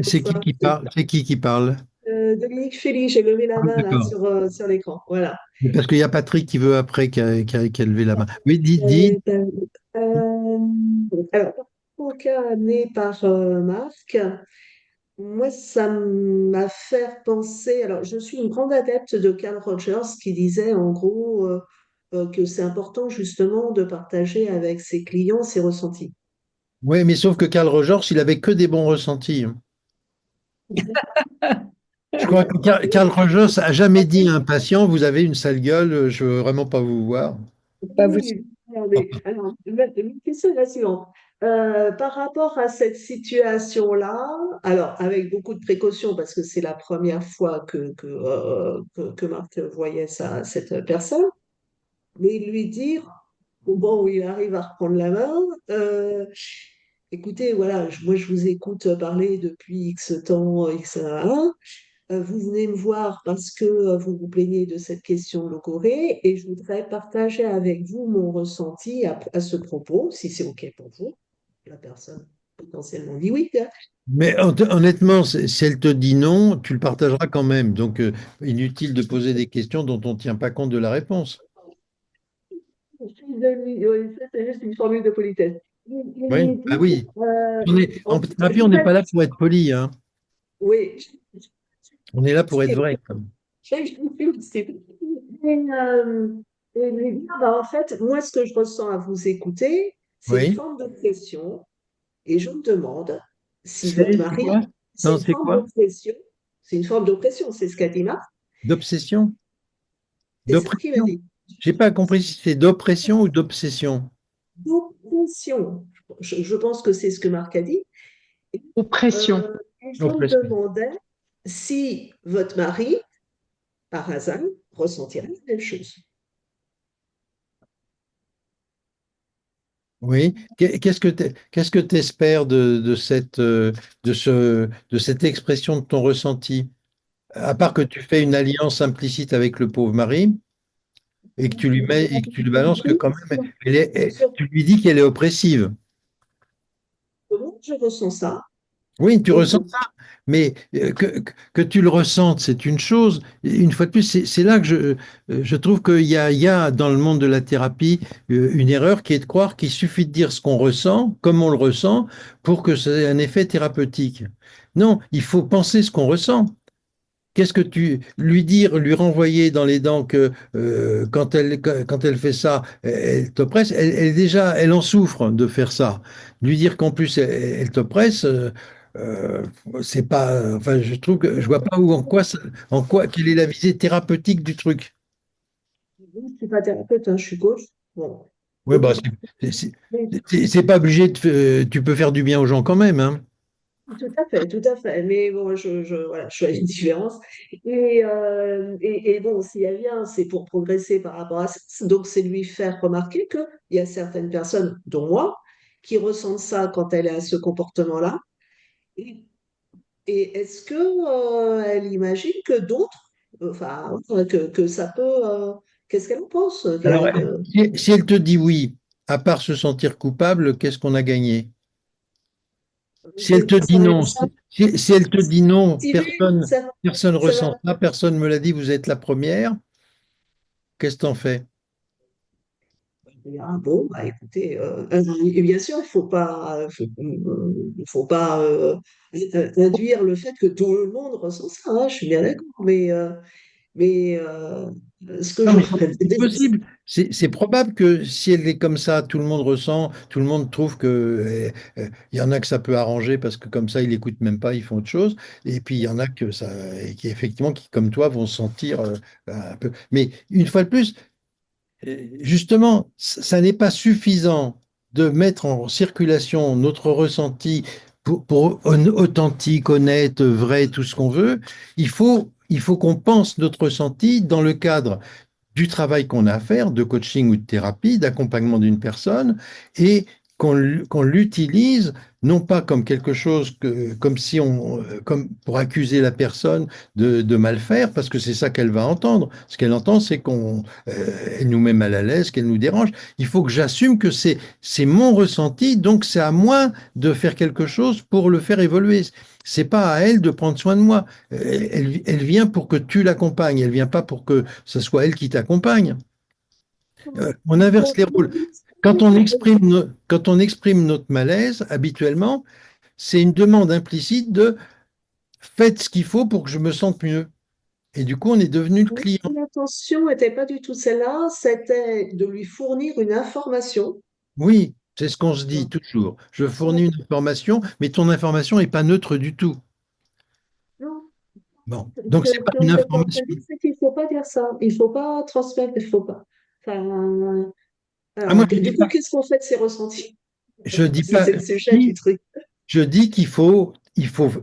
C'est qui Bonsoir. qui parle? C'est qui parle? Dominique Félix, j'ai levé la Ah, main là d'accord. sur l'écran. Voilà. Mais parce qu'il y a Patrick qui veut après, qui a levé la main. Oui, dis. Euh, euh, alors, au cas amené par Marc, moi, ça m'a fait penser. Alors, je suis une grande adepte de Carl Rogers qui disait en gros que c'est important justement de partager avec ses clients ses ressentis. Oui, mais sauf que Carl Rogers, il avait que des bons ressentis. Je crois que Carl Rogers a jamais dit à un patient, vous avez une sale gueule, je veux vraiment pas vous voir. Pas vous. Oui, alors, ma question est la suivante. Par rapport à cette situation-là, alors avec beaucoup de précautions, parce que c'est la première fois que Marc voyait cette personne, mais lui dire, au moment où il arrive à reprendre la main, écoutez, voilà, moi je vous écoute parler depuis X temps, X un. Vous venez me voir parce que vous vous plaignez de cette question logorée et je voudrais partager avec vous mon ressenti à ce propos, si c'est OK pour vous. La personne potentiellement dit oui, hein. Mais honnêtement, si elle te dit non, tu le partageras quand même. Donc, inutile de poser des questions dont on ne tient pas compte de la réponse. Oui, ça, c'est juste une formule de politesse. Oui, bah oui. En Je thérapie, on n'est voudrais, pas là pour être poli, hein. oui, On est là pour être vrai, quand même. Et, lui dire, bah, en fait, moi, ce que je ressens à vous écouter, c'est une Oui. forme de pression. Et je me demande si votre C'est mari, quoi? c'est Non, une c'est forme quoi? d'oppression. C'est une forme d'oppression, c'est ce qu'a dit Marc. D'obsession? C'est ça qu'il m'a D'oppression? dit. J'ai pas compris si c'est d'oppression ou d'obsession. D'oppression. Je pense que c'est ce que Marc a dit. Oppression. Et je me Oppression. demandais si votre mari, par hasard, ressentirait la même chose. Oui. Qu'est-ce que tu espères de cette expression de ton ressenti? À part que tu fais une alliance implicite avec le pauvre mari et que tu lui mets et que tu lui balances que quand même, tu lui dis qu'elle est oppressive. Comment je ressens ça? Oui, tu Et ressens ça, mais que tu le ressentes, c'est une chose. Et une fois de plus, c'est là que je trouve il y a dans le monde de la thérapie une erreur qui est de croire qu'il suffit de dire ce qu'on ressent, comme on le ressent, pour que ça ait un effet thérapeutique. Non, il faut penser ce qu'on ressent. Qu'est-ce que tu lui dire, lui renvoyer dans les dents que quand elle fait ça, elle t'oppresse, elle en souffre de faire ça. Lui dire qu'en plus elle t'oppresse, euh, c'est pas, enfin je trouve que je vois pas où en quoi quelle est la visée thérapeutique du truc. je ne suis pas thérapeute, hein, je suis coach. Bon. Oui, bah c'est pas obligé tu peux faire du bien aux gens quand même, hein. Tout à fait, tout à fait. Mais bon, voilà, je fais une différence. Et bon, s'il y a bien, c'est pour progresser par rapport à ça. Donc, c'est lui faire remarquer qu'il y a certaines personnes, dont moi, qui ressentent ça quand elle a ce comportement-là. Et, et est-ce que, elle imagine que d'autres, enfin, que ça peut, qu'est-ce qu'elle en pense? Alors, si elle te dit oui, à part se sentir coupable, qu'est-ce qu'on a gagné? Si elle te dit non, si elle te dit non, Si personne ça va. ressent ça, personne me l'a dit, vous êtes la première, qu'est-ce que t'en fais? Ah bon, bah écoutez, et bien sûr, il faut pas induire le fait que tout le monde ressent ça, hein, je suis bien d'accord, mais ce que Non, mais j'aimerais c'est dire, possible. C'est probable que si elle est comme ça, tout le monde ressent, tout le monde trouve que il y en a que ça peut arranger parce que comme ça, ils n'écoutent même pas, ils font autre chose. Et puis il y en a que ça, et qui effectivement, qui comme toi, vont se sentir un peu. Mais une fois de plus, justement, ça n'est pas suffisant de mettre en circulation notre ressenti pour authentique, honnête, vrai, tout ce qu'on veut. Il faut qu'on pense notre ressenti dans le cadre du travail qu'on a à faire, de coaching ou de thérapie, d'accompagnement d'une personne, et qu'on l'utilise non pas comme quelque chose comme si comme pour accuser la personne de mal faire, parce que c'est ça qu'elle va entendre. Ce qu'elle entend, c'est elle nous met mal à l'aise, qu'elle nous dérange. Il faut que j'assume que c'est mon ressenti, donc c'est à moi de faire quelque chose pour le faire évoluer. C'est pas à elle de prendre soin de moi. Elle vient pour que tu l'accompagnes. Elle vient pas pour que ce soit elle qui t'accompagne. On inverse les rôles. Quand on exprime notre malaise, habituellement, c'est une demande implicite de faites ce qu'il faut pour que je me sente mieux. Et du coup, on est devenu le client. l'intention n'était pas du tout celle-là, c'était de lui fournir une information. Oui, c'est ce qu'on se dit toujours. Je fournis une information, mais ton information n'est pas neutre du tout. Non, Bon, ce donc c'est que pas ce que une vous êtes en train information. de dire, c'est qu'il ne faut pas dire ça. Il ne faut pas transmettre, il ne faut pas. Enfin, Ah, moi, alors, du coup, qu'est-ce qu'on fait de ces ressentis? je dis Si pas. c'est le sujet du truc. Je dis il faut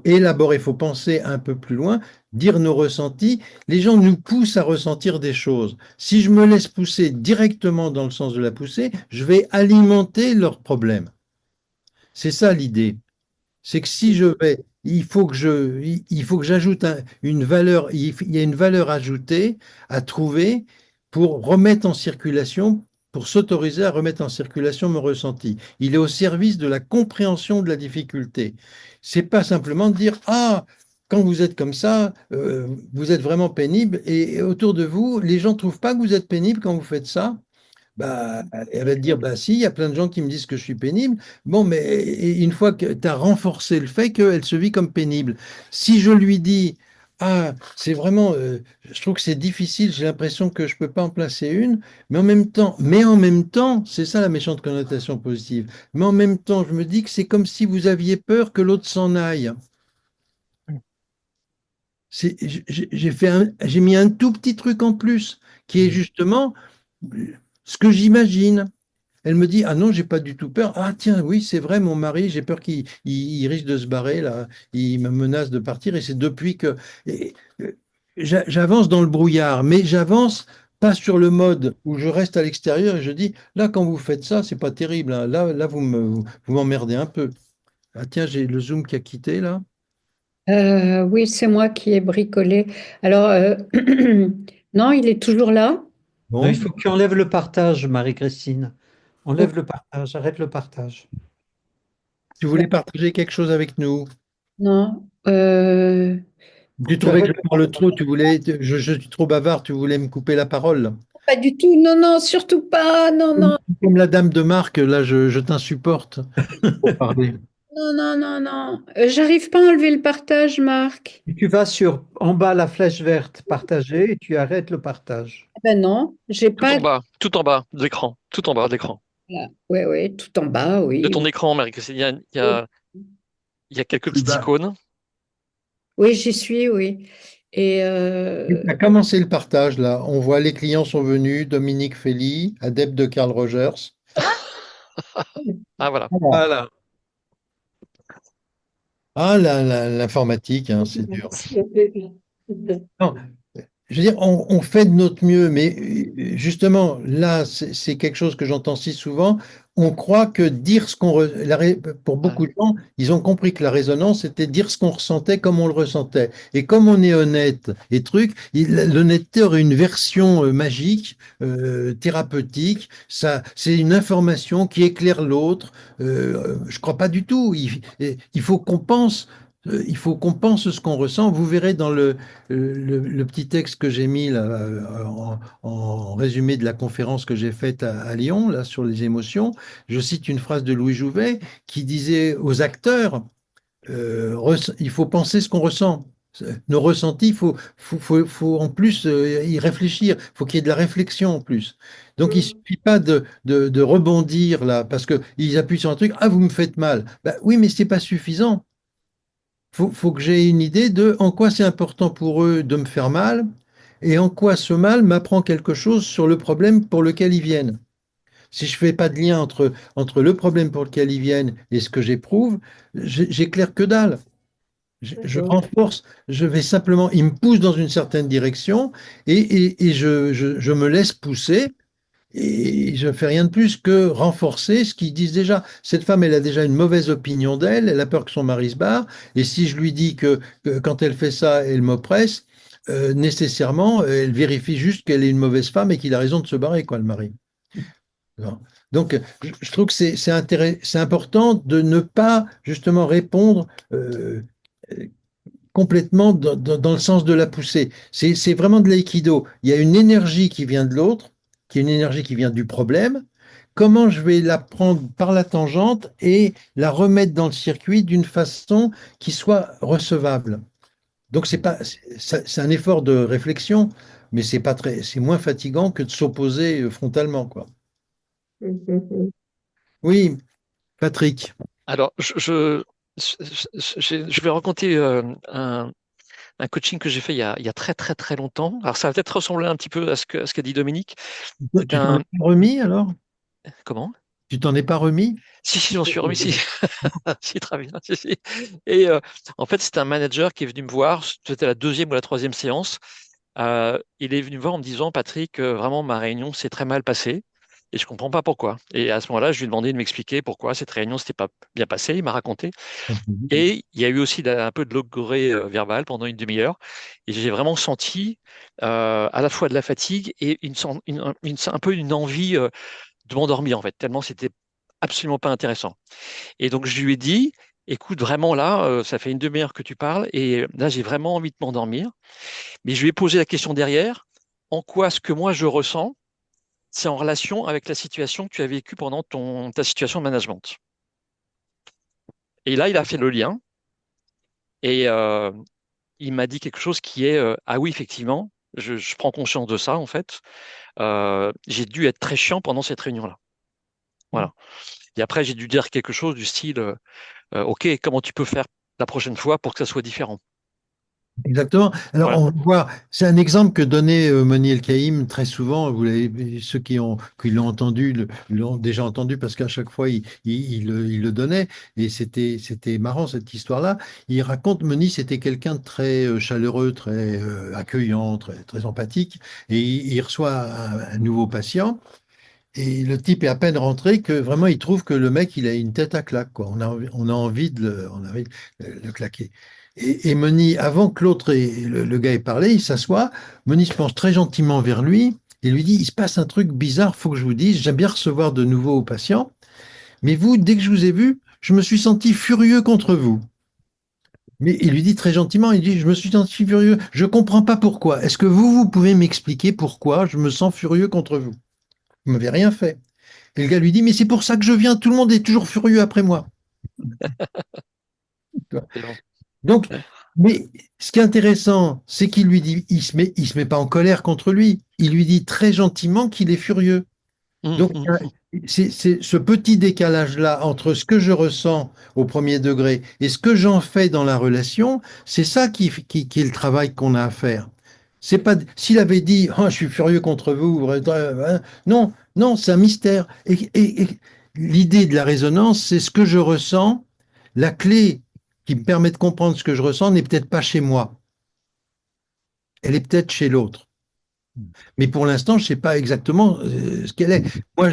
élaborer, il faut penser un peu plus loin, dire nos ressentis. Les gens nous poussent à ressentir des choses. Si je me laisse pousser directement dans le sens de la poussée, je vais alimenter leurs problèmes. C'est ça l'idée. C'est que si je vais, il faut que j'ajoute une valeur, il y a une valeur ajoutée à trouver pour remettre en circulation, pour s'autoriser à remettre en circulation mon ressenti. Il est au service de la compréhension de la difficulté. C'est pas simplement de dire, ah, quand vous êtes comme ça, vous êtes vraiment pénible et autour de vous, les gens trouvent pas que vous êtes pénible quand vous faites ça. Bah, elle va te dire, bah si, il y a plein de gens qui me disent que je suis pénible. Bon, mais une fois que tu as renforcé le fait qu'elle se vit comme pénible, si je lui dis, ah, c'est vraiment, je trouve que c'est difficile, j'ai l'impression que je peux pas en placer une, mais en même temps, c'est ça la méchante connotation positive, mais en même temps, je me dis que c'est comme si vous aviez peur que l'autre s'en aille. J'ai mis un tout petit truc en plus, qui est justement ce que j'imagine. Elle me dit, ah non, j'ai pas du tout peur. Ah tiens, oui, c'est vrai, mon mari, j'ai peur qu'il risque de se barrer, là. Il me menace de partir et c'est depuis que... et, j'avance dans le brouillard, mais j'avance pas sur le mode où je reste à l'extérieur et je dis, là, quand vous faites ça, c'est pas terrible, hein. Là, vous m'emmerdez un peu. Ah tiens, j'ai le Zoom qui a quitté, là. Oui, c'est moi qui ai bricolé. Alors, non, il est toujours là. Non, il Bon, faut que tu enlèves le partage, Marie-Christine. Oh, Enlève le partage, arrête le partage. tu voulais partager quelque chose avec nous. non. Faut Tu que tu trouvais que arrêtes je le parle trop, partage. tu voulais, je suis trop bavard, tu voulais me couper la parole. Pas du tout. Non, non, surtout pas. Non, non, Comme la dame de Marc, là, je t'insupporte pour parler. non, non, non, non. J'arrive pas à enlever le partage, Marc. Tu vas sur en bas la flèche verte partager et tu arrêtes le partage. Ah ben non, j'ai Tout pas. tout en bas de l'écran, tout en bas de l'écran. Voilà. Ouais, ouais, tout en bas, De oui. ton écran, Marie-Christine, il y a quelques Plus petites bas. icônes. Oui, j'y suis, oui. Et Tu as commencé le partage, là. On voit les clients sont venus, Dominique Fély, adepte de Carl Rogers. Ah voilà. Voilà. Ah, l'informatique, hein, c'est dur. Non, je veux dire, on fait de notre mieux, mais justement, là, c'est quelque chose que j'entends si souvent. On croit que dire ce pour Ouais. beaucoup de gens, ils ont compris que la résonance, c'était dire ce qu'on ressentait comme on le ressentait. Et comme on est honnête et truc, l'honnêteté aurait une version magique, thérapeutique. Ça, c'est une information qui éclaire l'autre. Je crois pas du tout. Il faut qu'on pense. Il faut qu'on pense ce qu'on ressent. Vous verrez dans le petit texte que j'ai mis là, en résumé de la conférence que j'ai faite à Lyon là, sur les émotions, je cite une phrase de Louis Jouvet qui disait aux acteurs, il faut penser ce qu'on ressent. Nos ressentis, faut en plus y réfléchir. Il faut qu'il y ait de la réflexion en plus. Donc, il ne suffit pas de rebondir là, parce qu'ils appuient sur un truc, ah, vous me faites mal. Ben, oui, mais ce n'est pas suffisant. Faut que j'ai une idée de en quoi c'est important pour eux de me faire mal et en quoi ce mal m'apprend quelque chose sur le problème pour lequel ils viennent. Si je fais pas de lien entre le problème pour lequel ils viennent et ce que j'éprouve, j'éclaire que dalle. Je renforce, je vais simplement, ils me poussent dans une certaine direction et je me laisse pousser et je ne fais rien de plus que renforcer ce qu'ils disent déjà. Cette femme, elle a déjà une mauvaise opinion d'elle, elle a peur que son mari se barre, et si je lui dis que quand elle fait ça, elle m'oppresse, nécessairement, elle vérifie juste qu'elle est une mauvaise femme et qu'il a raison de se barrer, quoi, le mari. Alors, donc, je trouve que c'est important de ne pas justement répondre complètement dans le sens de la poussée. C'est vraiment de l'aïkido. Il y a une énergie qui vient de l'autre, qui est une énergie qui vient du problème. Comment je vais la prendre par la tangente et la remettre dans le circuit d'une façon qui soit recevable. Donc c'est pas, c'est un effort de réflexion, mais c'est pas très, c'est moins fatigant que de s'opposer frontalement, quoi. Oui, Patrick. Alors, je vais raconter un coaching que j'ai fait il y a très très très longtemps. Alors, ça va peut-être ressembler un petit peu à ce qu'a dit Dominique. C'est Tu t'en es un... pas remis alors? Comment? Tu t'en es pas remis? Si, si, j'en suis remis, si. Si, très bien. Si, si. Et en fait, c'est un manager qui est venu me voir. C'était la deuxième ou la troisième séance. Il est venu me voir en me disant, Patrick, vraiment, ma réunion s'est très mal passée. et je comprends pas pourquoi. Et à ce moment-là, je lui ai demandé de m'expliquer pourquoi cette réunion s'était pas bien passée. Il m'a raconté. Et il y a eu aussi un peu de logorée verbale pendant une demi-heure. Et j'ai vraiment senti à la fois de la fatigue et un peu une envie de m'endormir, en fait, tellement c'était absolument pas intéressant. Et donc, je lui ai dit, écoute, vraiment là, ça fait une demi-heure que tu parles, et là, j'ai vraiment envie de m'endormir. Mais je lui ai posé la question derrière, en quoi ce que moi je ressens, c'est en relation avec la situation que tu as vécue pendant ta situation de management. Et là, il a fait le lien, et il m'a dit quelque chose qui est, ah oui, effectivement, je prends conscience de ça, en fait. J'ai dû être très chiant pendant cette réunion-là. Voilà. Et après, j'ai dû dire quelque chose du style, OK, comment tu peux faire la prochaine fois pour que ça soit différent? Exactement. Alors, Voilà. on voit, c'est un exemple que donnait Moni El-Kaïm très souvent. Vous l'avez, ceux qui l'ont entendu, l'ont déjà entendu parce qu'à chaque fois, il le donnait. Et c'était marrant cette histoire-là. Il raconte, Moni, c'était quelqu'un de très chaleureux, très accueillant, très empathique. Et il reçoit un nouveau patient. Et le type est à peine rentré que vraiment il trouve que le mec il a une tête à claque, quoi. On a envie on a envie de le claquer. Et Moni, avant que le gars ait parlé, il s'assoit. Moni se penche très gentiment vers lui et lui dit, il se passe un truc bizarre, faut que je vous dise. J'aime bien recevoir de nouveaux patients, mais vous, dès que je vous ai vu, je me suis senti furieux contre vous. Mais il lui dit très gentiment, il dit, je me suis senti furieux. Je comprends pas pourquoi. Est-ce que vous pouvez m'expliquer pourquoi je me sens furieux contre vous? Vous m'avez rien fait. Et le gars lui dit, mais c'est pour ça que je viens, tout le monde est toujours furieux après moi. Excellent. Donc, mais ce qui est intéressant, c'est qu'il lui dit, il se met pas en colère contre lui, il lui dit très gentiment qu'il est furieux. Hum, Donc, hum, hum. c'est ce petit décalage-là entre ce que je ressens au premier degré et ce que j'en fais dans la relation, c'est ça qui est le travail qu'on a à faire. C'est pas s'il avait dit oh, je suis furieux contre vous, non, non, c'est un mystère. Et l'idée de la résonance, c'est ce que je ressens. La clé qui me permet de comprendre ce que je ressens n'est peut-être pas chez moi, elle est peut-être chez l'autre. Mais pour l'instant, je ne sais pas exactement ce qu'elle est. Moi,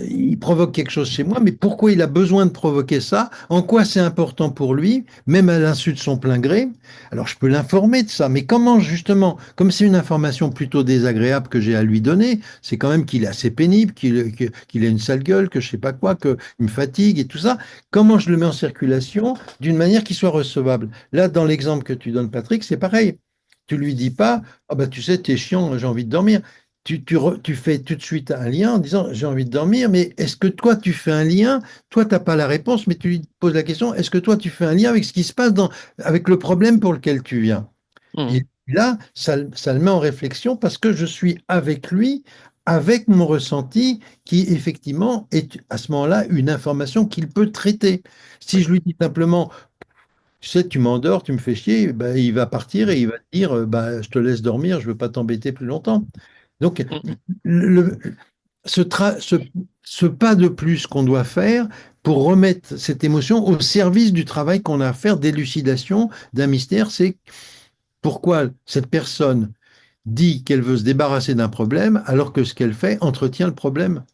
il provoque quelque chose chez moi, mais pourquoi il a besoin de provoquer ça? En quoi c'est important pour lui, même à l'insu de son plein gré? Alors, je peux l'informer de ça, mais comment justement, comme c'est une information plutôt désagréable que j'ai à lui donner, c'est quand même qu'il est assez pénible, qu'il a une sale gueule, que je sais pas quoi, qu'il me fatigue et tout ça. Comment je le mets en circulation d'une manière qui soit recevable? Là, dans l'exemple que tu donnes, Patrick, c'est pareil. Tu lui dis pas, ah bah tu sais, t'es chiant, j'ai envie de dormir. Tu fais tout de suite un lien en disant, j'ai envie de dormir, mais est-ce que toi, tu fais un lien? Toi, t'as pas la réponse, mais tu lui poses la question, est-ce que toi, tu fais un lien avec ce qui se passe avec le problème pour lequel tu viens? Hum. Et là, ça le met en réflexion parce que je suis avec lui, avec mon ressenti, qui effectivement est à ce moment-là une information qu'il peut traiter. Si Oui. je lui dis simplement, tu sais, tu m'endors, tu me fais chier, ben, il va partir et il va te dire, bah, je te laisse dormir, je ne veux pas t'embêter plus longtemps. Donc, Hum, hum. le- ce, tra- ce- ce pas de plus qu'on doit faire pour remettre cette émotion au service du travail qu'on a à faire d'élucidation d'un mystère, c'est pourquoi cette personne dit qu'elle veut se débarrasser d'un problème alors que ce qu'elle fait entretient le problème.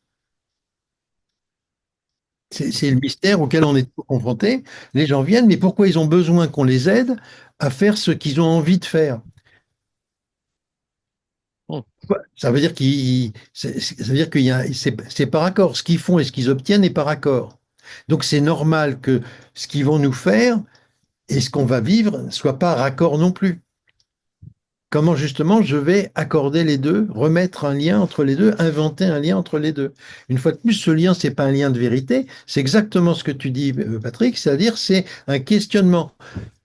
C'est le mystère auquel on est confronté. Les gens viennent, mais pourquoi ils ont besoin qu'on les aide à faire ce qu'ils ont envie de faire? Hum. Ça veut dire ça veut dire c'est par accord. Ce qu'ils font et ce qu'ils obtiennent est par accord. Donc c'est normal que ce qu'ils vont nous faire et ce qu'on va vivre ne soit pas raccord non plus. Comment justement je vais accorder les deux, remettre un lien entre les deux, inventer un lien entre les deux. Une fois de plus, ce lien, c'est pas un lien de vérité, c'est exactement ce que tu dis, Patrick, c'est-à-dire c'est un questionnement.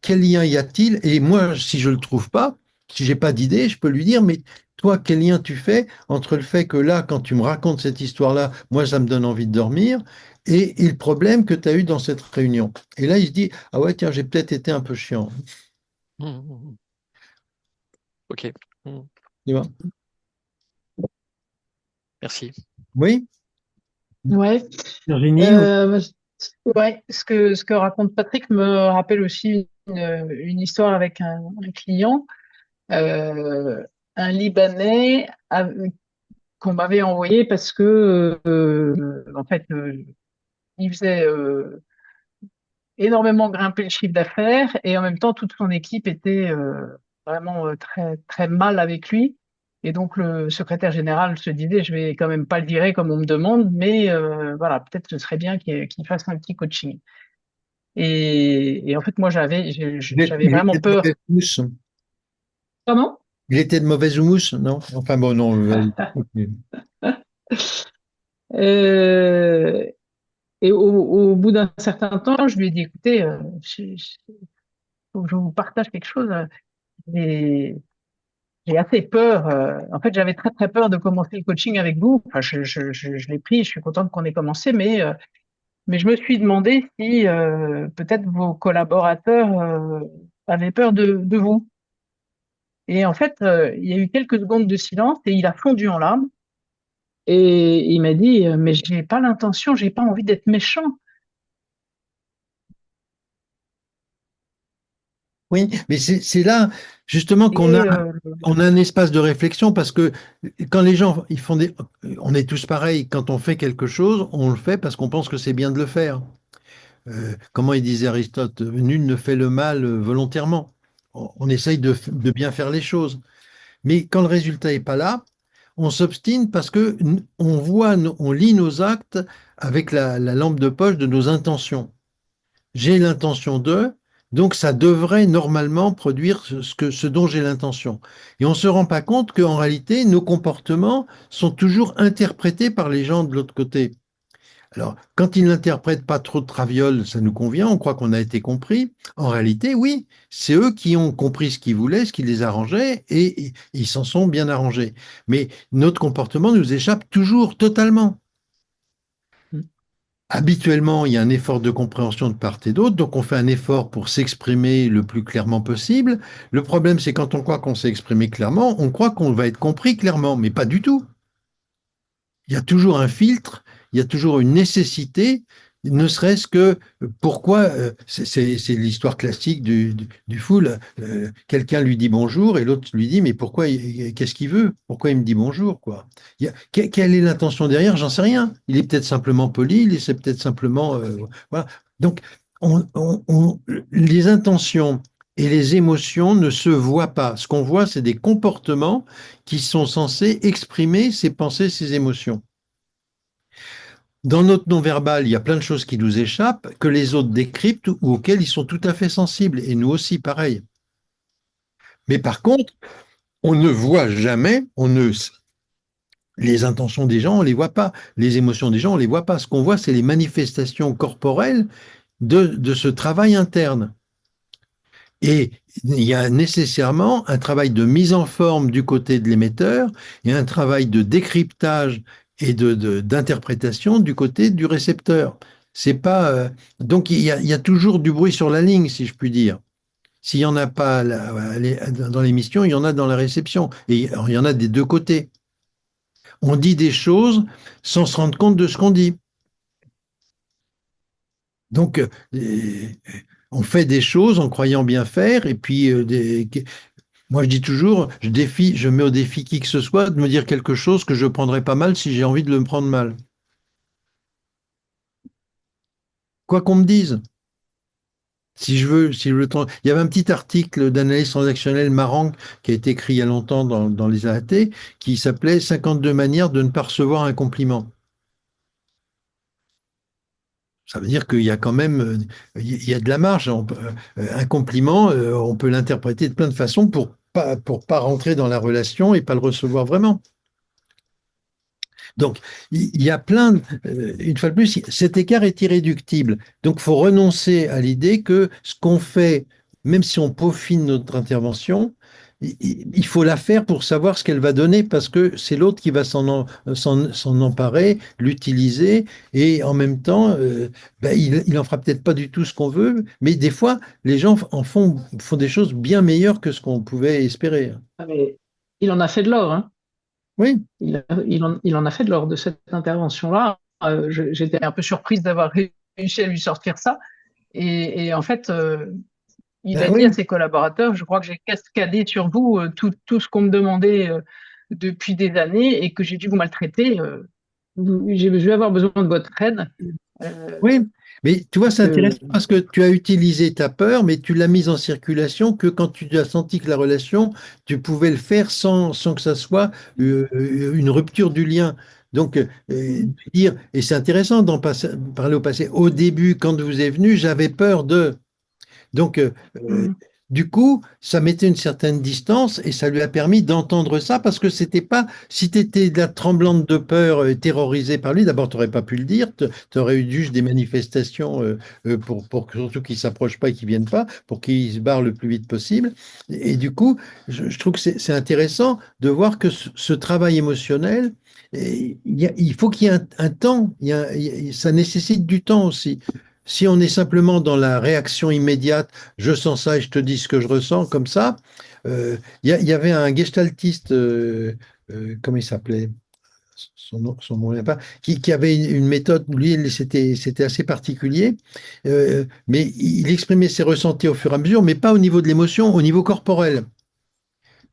Quel lien y a-t-il? Et moi, si je le trouve pas, si j'ai pas d'idée, je peux lui dire, mais toi, quel lien tu fais entre le fait que là, quand tu me racontes cette histoire-là, moi, ça me donne envie de dormir, et le problème que tu as eu dans cette réunion. Et là, il se dit, ah ouais, tiens, j'ai peut-être été un peu chiant. Hum, hum, hum. OK. Hum. Tu vois? Merci. Oui, Ouais. Virginie, Euh, ouais. Ce que raconte Patrick me rappelle aussi une histoire avec un client, euh, un Libanais qu'on m'avait envoyé parce que, en fait, il faisait énormément grimper le chiffre d'affaires et en même temps, toute son équipe était vraiment très, très mal avec lui. Et donc, le secrétaire général se disait, je vais quand même pas le virer comme on me demande, mais voilà, peut-être ce serait bien qu'il fasse un petit coaching. Et en fait, moi, j'avais Il vraiment était de peur. mauvaise mousse. Comment? Il était de mauvaise mousse, non? Enfin bon, non. Ok. Euh, et au bout d'un certain temps, je lui ai dit, écoutez, faut que je vous partage quelque chose. J'ai j'ai assez peur. En fait, j'avais très très peur de commencer le coaching avec vous. Enfin, je l'ai pris. Je suis contente qu'on ait commencé, mais je me suis demandé si peut-être vos collaborateurs avaient peur de vous. Et en fait, il y a eu quelques secondes de silence et il a fondu en larmes. Et il m'a dit, mais j'ai pas l'intention, j'ai pas envie d'être méchant. Oui, mais c'est là justement Et on a un espace de réflexion parce que quand les gens ils font on est tous pareils. Quand on fait quelque chose, on le fait parce qu'on pense que c'est bien de le faire. Comment il disait Aristote, nul ne fait le mal volontairement. On essaye de bien faire les choses. Mais quand le résultat n'est pas là, on s'obstine parce que on voit, on lit nos actes avec la lampe de poche de nos intentions. J'ai l'intention de, donc ça devrait normalement produire ce dont j'ai l'intention. Et on ne se rend pas compte qu'en réalité, nos comportements sont toujours interprétés par les gens de l'autre côté. Alors, quand ils n'interprètent pas trop de traviole, ça nous convient, on croit qu'on a été compris. En réalité, oui, c'est eux qui ont compris ce qu'ils voulaient, ce qui les arrangeait, et ils s'en sont bien arrangés. Mais notre comportement nous échappe toujours totalement. Habituellement, il y a un effort de compréhension de part et d'autre, donc on fait un effort pour s'exprimer le plus clairement possible. Le problème, c'est quand on croit qu'on s'est exprimé clairement, on croit qu'on va être compris clairement, mais pas du tout. Il y a toujours un filtre, il y a toujours une nécessité, ne serait-ce que pourquoi, c'est l'histoire classique du fou, là. Quelqu'un lui dit bonjour et l'autre lui dit mais pourquoi, qu'est-ce qu'il veut? Pourquoi il me dit bonjour, quoi? Quelle est l'intention derrière? J'en sais rien. Il est peut-être simplement poli, il est peut-être simplement, voilà. Donc, les intentions et les émotions ne se voient pas. Ce qu'on voit, c'est des comportements qui sont censés exprimer ses pensées, ses émotions. Dans notre non-verbal, il y a plein de choses qui nous échappent, que les autres décryptent ou auxquelles ils sont tout à fait sensibles. Et nous aussi, pareil. Mais par contre, on ne voit jamais, les intentions des gens, on ne les voit pas. Les émotions des gens, on ne les voit pas. Ce qu'on voit, c'est les manifestations corporelles de ce travail interne. Et il y a nécessairement un travail de mise en forme du côté de l'émetteur et un travail de décryptage et d'interprétation du côté du récepteur. C'est pas, donc il y a toujours du bruit sur la ligne, si je puis dire. S'il n'y en a pas dans l'émission, il y en a dans la réception. Et alors, il y en a des deux côtés. On dit des choses sans se rendre compte de ce qu'on dit. Donc, on fait des choses en croyant bien faire, et puis moi je dis toujours, je mets au défi qui que ce soit de me dire quelque chose que je prendrais pas mal si j'ai envie de le prendre mal. Quoi qu'on me dise. Il y avait un petit article d'analyse transactionnelle marrant qui a été écrit il y a longtemps dans les AAT qui s'appelait 52 manières de ne pas recevoir un compliment. Ça veut dire qu'il y a quand même il y a de la marge. Un compliment, on peut l'interpréter de plein de façons pour pas rentrer dans la relation et pas le recevoir vraiment. Donc, il y a une fois de plus, cet écart est irréductible. Donc, il faut renoncer à l'idée que ce qu'on fait, même si on peaufine notre intervention, il faut la faire pour savoir ce qu'elle va donner, parce que c'est l'autre qui va s'en emparer, l'utiliser, et en même temps, ben, il en fera peut-être pas du tout ce qu'on veut, mais des fois, les gens font des choses bien meilleures que ce qu'on pouvait espérer. ah, mais il en a fait de l'or, hein. Oui, Il en a fait de l'or de cette intervention-là. J'étais un peu surprise d'avoir réussi à lui sortir ça. Et en fait, il ben a dit à oui. ses collaborateurs, je crois que j'ai cascadé sur vous tout ce qu'on me demandait depuis des années et que j'ai dû vous maltraiter. Je vais avoir besoin de votre aide. Oui, mais tu vois, Parce c'est que, intéressant parce que tu as utilisé ta peur, mais tu l'as mise en circulation que quand tu as senti que la relation, tu pouvais le faire sans que ça soit une rupture du lien. Donc, dire, et c'est intéressant parler au passé. Au début, quand vous êtes venu, j'avais peur de. Donc, Mm. du coup, ça mettait une certaine distance et ça lui a permis d'entendre ça parce que c'était pas, si tu étais de la tremblante de peur, terrorisée par lui, d'abord, tu n'aurais pas pu le dire, tu aurais eu juste des manifestations pour que surtout qu'il ne s'approche pas et qu'il ne vienne pas, pour qu'il se barre le plus vite possible. Et du coup, je trouve que c'est intéressant de voir que ce travail émotionnel, il faut qu'il y ait un temps, ça nécessite du temps aussi. Si on est simplement dans la réaction immédiate, je sens ça et je te dis ce que je ressens comme ça, il y avait un gestaltiste, comment il s'appelait? Son nom n'est pas, qui avait une méthode, lui, c'était assez particulier, mais il exprimait ses ressentis au fur et à mesure, mais pas au niveau de l'émotion, au niveau corporel.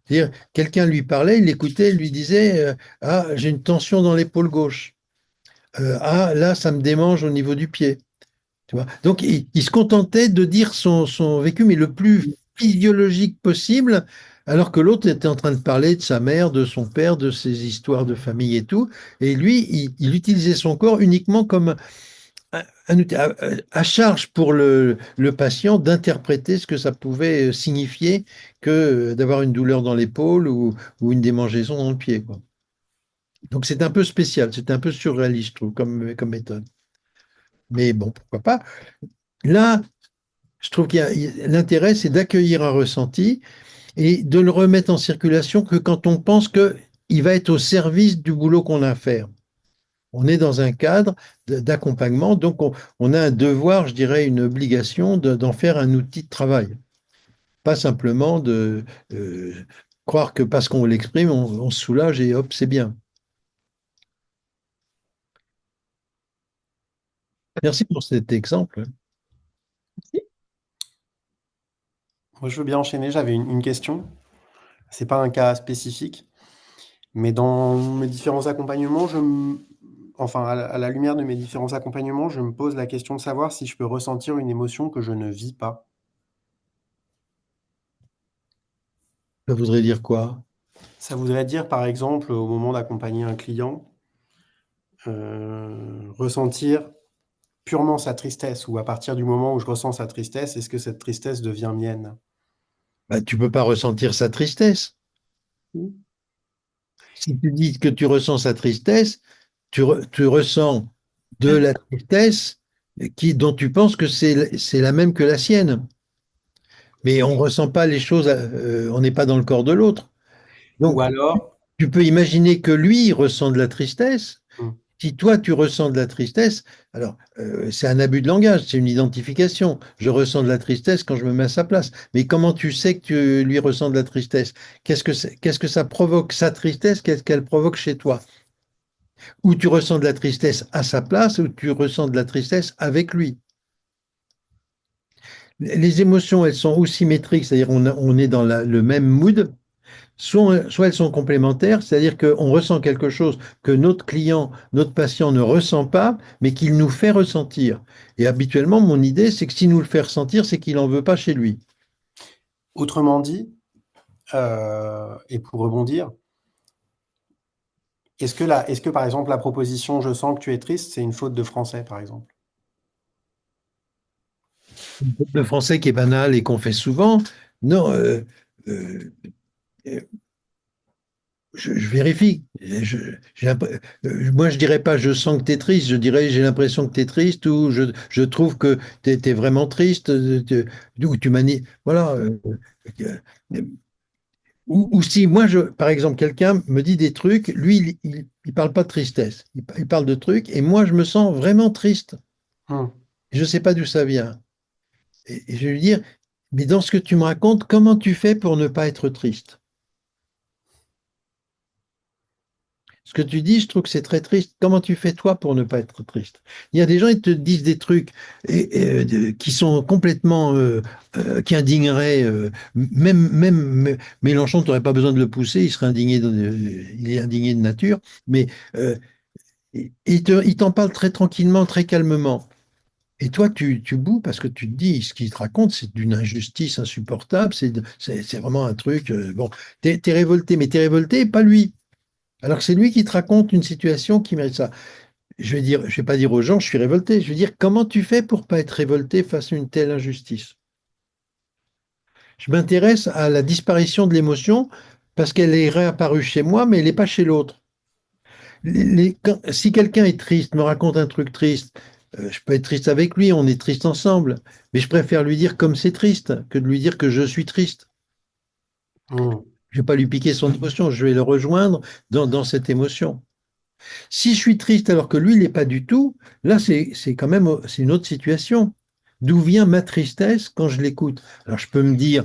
C'est-à-dire, quelqu'un lui parlait, il l'écoutait, il lui disait, ah, j'ai une tension dans l'épaule gauche. Ah, là, ça me démange au niveau du pied. Tu vois. Donc, il se contentait de dire son vécu, mais le plus physiologique possible, alors que l'autre était en train de parler de sa mère, de son père, de ses histoires de famille et tout. Et lui, il utilisait son corps uniquement comme un outil à charge pour le patient d'interpréter ce que ça pouvait signifier que d'avoir une douleur dans l'épaule ou une démangeaison dans le pied, quoi. Donc, c'est un peu spécial, c'est un peu surréaliste, je trouve, comme méthode. Mais bon, pourquoi pas. Là, je trouve l'intérêt, c'est d'accueillir un ressenti et de le remettre en circulation que quand on pense qu'il va être au service du boulot qu'on a à faire. On est dans un cadre d'accompagnement, donc on a un devoir, je dirais, une obligation d'en faire un outil de travail. Pas simplement de croire que parce qu'on l'exprime, on se soulage et hop, c'est bien. Merci pour cet exemple. Moi, je veux bien enchaîner. J'avais une question. C'est pas un cas spécifique, mais dans mes différents accompagnements, enfin, à la lumière de mes différents accompagnements, je me pose la question de savoir si je peux ressentir une émotion que je ne vis pas. Ça voudrait dire quoi? Ça voudrait dire, par exemple, au moment d'accompagner un client, ressentir purement sa tristesse, ou à partir du moment où je ressens sa tristesse, est-ce que cette tristesse devient mienne? Bah, tu peux pas ressentir sa tristesse. Si tu dis que tu ressens sa tristesse, tu ressens de la tristesse dont tu penses que c'est la même que la sienne. Mais on ne ressent pas les choses, on n'est pas dans le corps de l'autre. Ou Donc, alors, tu peux imaginer que lui ressent de la tristesse. hmm, Si toi, tu ressens de la tristesse, alors c'est un abus de langage, c'est une identification. Je ressens de la tristesse quand je me mets à sa place. Mais comment tu sais que lui ressens de la tristesse? Qu'est-ce que ça provoque, sa tristesse? Qu'est-ce qu'elle provoque chez toi? Ou tu ressens de la tristesse à sa place, ou tu ressens de la tristesse avec lui. Les émotions, elles sont aussi symétriques, c'est-à-dire on est dans le même mood, soit elles sont complémentaires, c'est-à-dire qu'on ressent quelque chose que notre client, notre patient ne ressent pas, mais qu'il nous fait ressentir. Et habituellement, mon idée, c'est que s'il nous le fait ressentir, c'est qu'il n'en veut pas chez lui. autrement dit, et pour rebondir, est-ce que par exemple la proposition «je sens que tu es triste», c'est une faute de français, par exemple? Le français qui est banal et qu'on fait souvent, non, euh, je vérifie. Moi, je dirais pas je sens que tu es triste, je dirais j'ai l'impression que tu es triste ou je trouve que tu es vraiment triste, ou tu manies. Voilà. Euh, ou si moi, par exemple, quelqu'un me dit des trucs, lui, il parle pas de tristesse, il parle de trucs, et moi, je me sens vraiment triste. Hmm. Je sais pas d'où ça vient. Et je vais lui dire, mais dans ce que tu me racontes, comment tu fais pour ne pas être triste? Ce que tu dis, je trouve que c'est très triste. Comment tu fais toi pour ne pas être triste? Il y a des gens, ils te disent des trucs qui sont complètement, qui indigneraient, Mélenchon, tu n'aurais pas besoin de le pousser, il serait indigné, il est indigné de nature, mais il t'en parle très tranquillement, très calmement. Et toi, tu boues parce que tu te dis, ce qu'il te raconte, c'est d'une injustice insupportable, c'est vraiment un truc, bon, t'es révolté, mais t'es révolté, et pas lui. Alors que c'est lui qui te raconte une situation qui mérite ça. Je vais pas dire aux gens, je suis révolté. Je vais dire, comment tu fais pour pas être révolté face à une telle injustice? Je m'intéresse à la disparition de l'émotion parce qu'elle est réapparue chez moi, mais elle n'est pas chez l'autre. Si quelqu'un est triste, me raconte un truc triste, je peux être triste avec lui, on est triste ensemble, mais je préfère lui dire comme c'est triste que de lui dire que je suis triste. Hmm. Je vais pas lui piquer son émotion, je vais le rejoindre dans cette émotion. Si je suis triste alors que lui, il n'est pas du tout, là, c'est quand même c'est une autre situation. D'où vient ma tristesse quand je l'écoute? Alors, je peux me dire,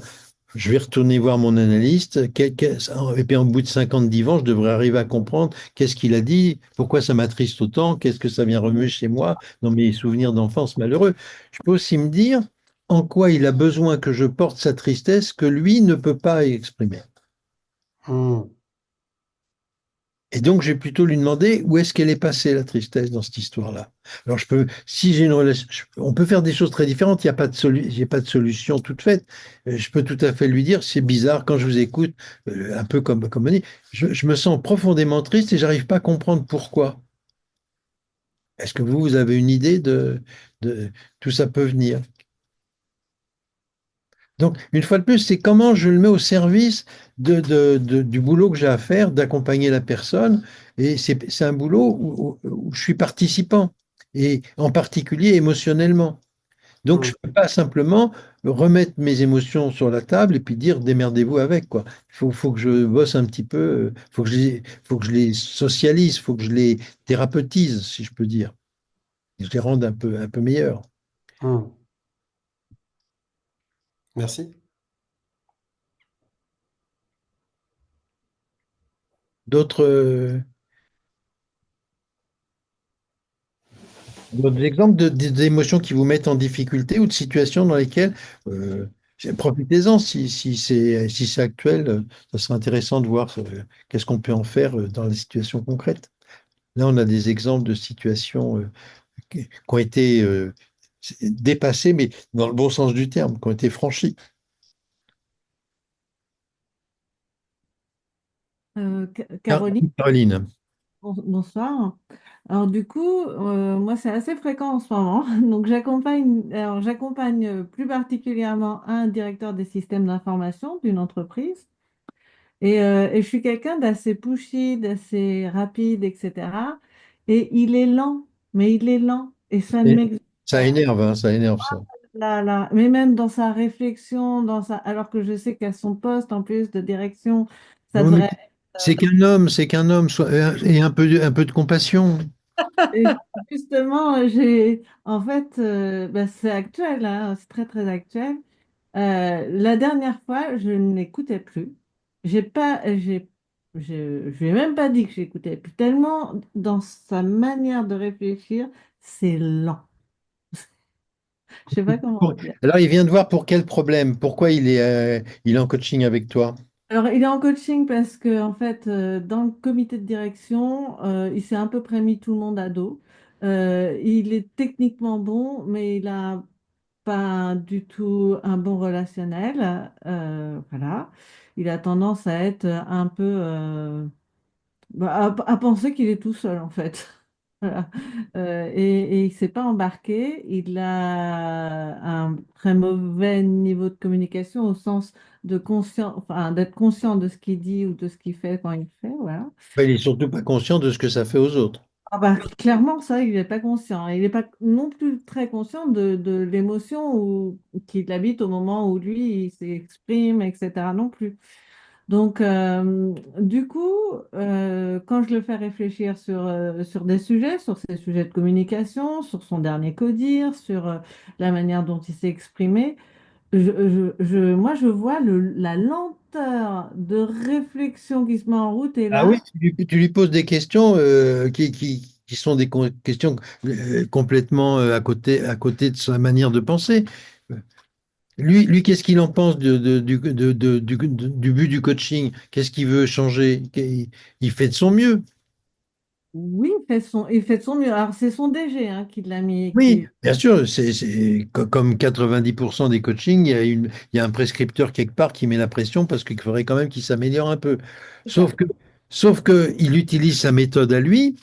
je vais retourner voir mon analyste, et puis en bout de 50 ans, je devrais arriver à comprendre qu'est-ce qu'il a dit, pourquoi ça m'attriste autant, qu'est-ce que ça vient remuer chez moi, dans mes souvenirs d'enfance malheureux. Je peux aussi me dire en quoi il a besoin que je porte sa tristesse que lui ne peut pas exprimer. Hmm. Et donc, je vais plutôt lui demander où est-ce qu'elle est passée, la tristesse, dans cette histoire-là. Alors, si j'ai une relation, on peut faire des choses très différentes. Il y a pas de j'ai pas de solution toute faite. Je peux tout à fait lui dire, c'est bizarre quand je vous écoute, un peu comme on dit, je me sens profondément triste et j'arrive pas à comprendre pourquoi. Est-ce que vous avez une idée de tout ça peut venir? Donc, une fois de plus, c'est comment je le mets au service du boulot que j'ai à faire, d'accompagner la personne. Et c'est un boulot où je suis participant, et en particulier émotionnellement. Donc, je Hmm. ne peux pas simplement remettre mes émotions sur la table et puis dire démerdez-vous avec, quoi. Il faut que je bosse un petit peu, faut que je les socialise, il faut que je les thérapeutise, si je peux dire. Je les rende un peu meilleurs. Hmm. Merci. D'autres. D'autres exemples d'émotions qui vous mettent en difficulté ou de situations dans lesquelles, euh, profitez-en si c'est actuel, ça serait intéressant de voir qu'est-ce qu'on peut en faire dans les situations concrètes. Là, on a des exemples de situations qui ont été dépassées, mais dans le bon sens du terme, qui ont été franchies. Caroline, Caroline. bonsoir. Alors du coup, moi c'est assez fréquent en ce moment. Donc j'accompagne plus particulièrement un directeur des systèmes d'information d'une entreprise. Et je suis quelqu'un d'assez pushy, d'assez rapide, etc. Et il est lent, mais il est lent. Et ça ne Et m'exaspère ça énerve, hein, ça énerve ça. pas, là. Mais même dans sa réflexion, alors que je sais qu'à son poste, en plus de direction, ça Oui, mais devrait c'est qu'un homme, et un peu de compassion. Et justement, en fait, bah, c'est actuel, hein, c'est très très actuel. La dernière fois, je ne l'écoutais plus. J'ai pas, je lui ai même pas dit que j'écoutais plus. Tellement dans sa manière de réfléchir, c'est lent. Je sais pas comment dire. Alors, il vient de voir pour quel problème, pourquoi il est en coaching avec toi. Alors, il est en coaching parce que, en fait, dans le comité de direction, il s'est un peu près mis tout le monde à dos. Il est techniquement bon, mais il a pas du tout un bon relationnel. Voilà. Il a tendance à être un peu à penser qu'il est tout seul en fait. Voilà. Et il ne s'est pas embarqué. Il a un très mauvais niveau de communication au sens de enfin, d'être conscient de ce qu'il dit ou de ce qu'il fait quand il fait. Voilà. Enfin, il est surtout pas conscient de ce que ça fait aux autres. Ah bah, clairement, ça, il n'est pas conscient. Il n'est pas non plus très conscient de l'émotion qu'il habite au moment où lui, il s'exprime, etc. non plus. Donc, du coup, quand je le fais réfléchir sur des sujets, sur ses sujets de communication, sur son dernier codir, sur la manière dont il s'est exprimé, moi, je vois la lenteur de réflexion qui se met en route et Ah oui, là, tu lui poses des questions qui sont des questions complètement à côté de sa manière de penser. Lui, qu'est-ce qu'il en pense du but du coaching? Qu'est-ce qu'il veut changer? Il fait de son mieux. oui, il fait de son mieux. Alors, c'est son DG hein, qui l'a mis, Oui, bien sûr, comme 90% des coachings, il y a un prescripteur quelque part qui met la pression parce qu'il faudrait quand même qu'il s'améliore un peu. c'est ça. Sauf que, sauf que il utilise sa méthode à lui.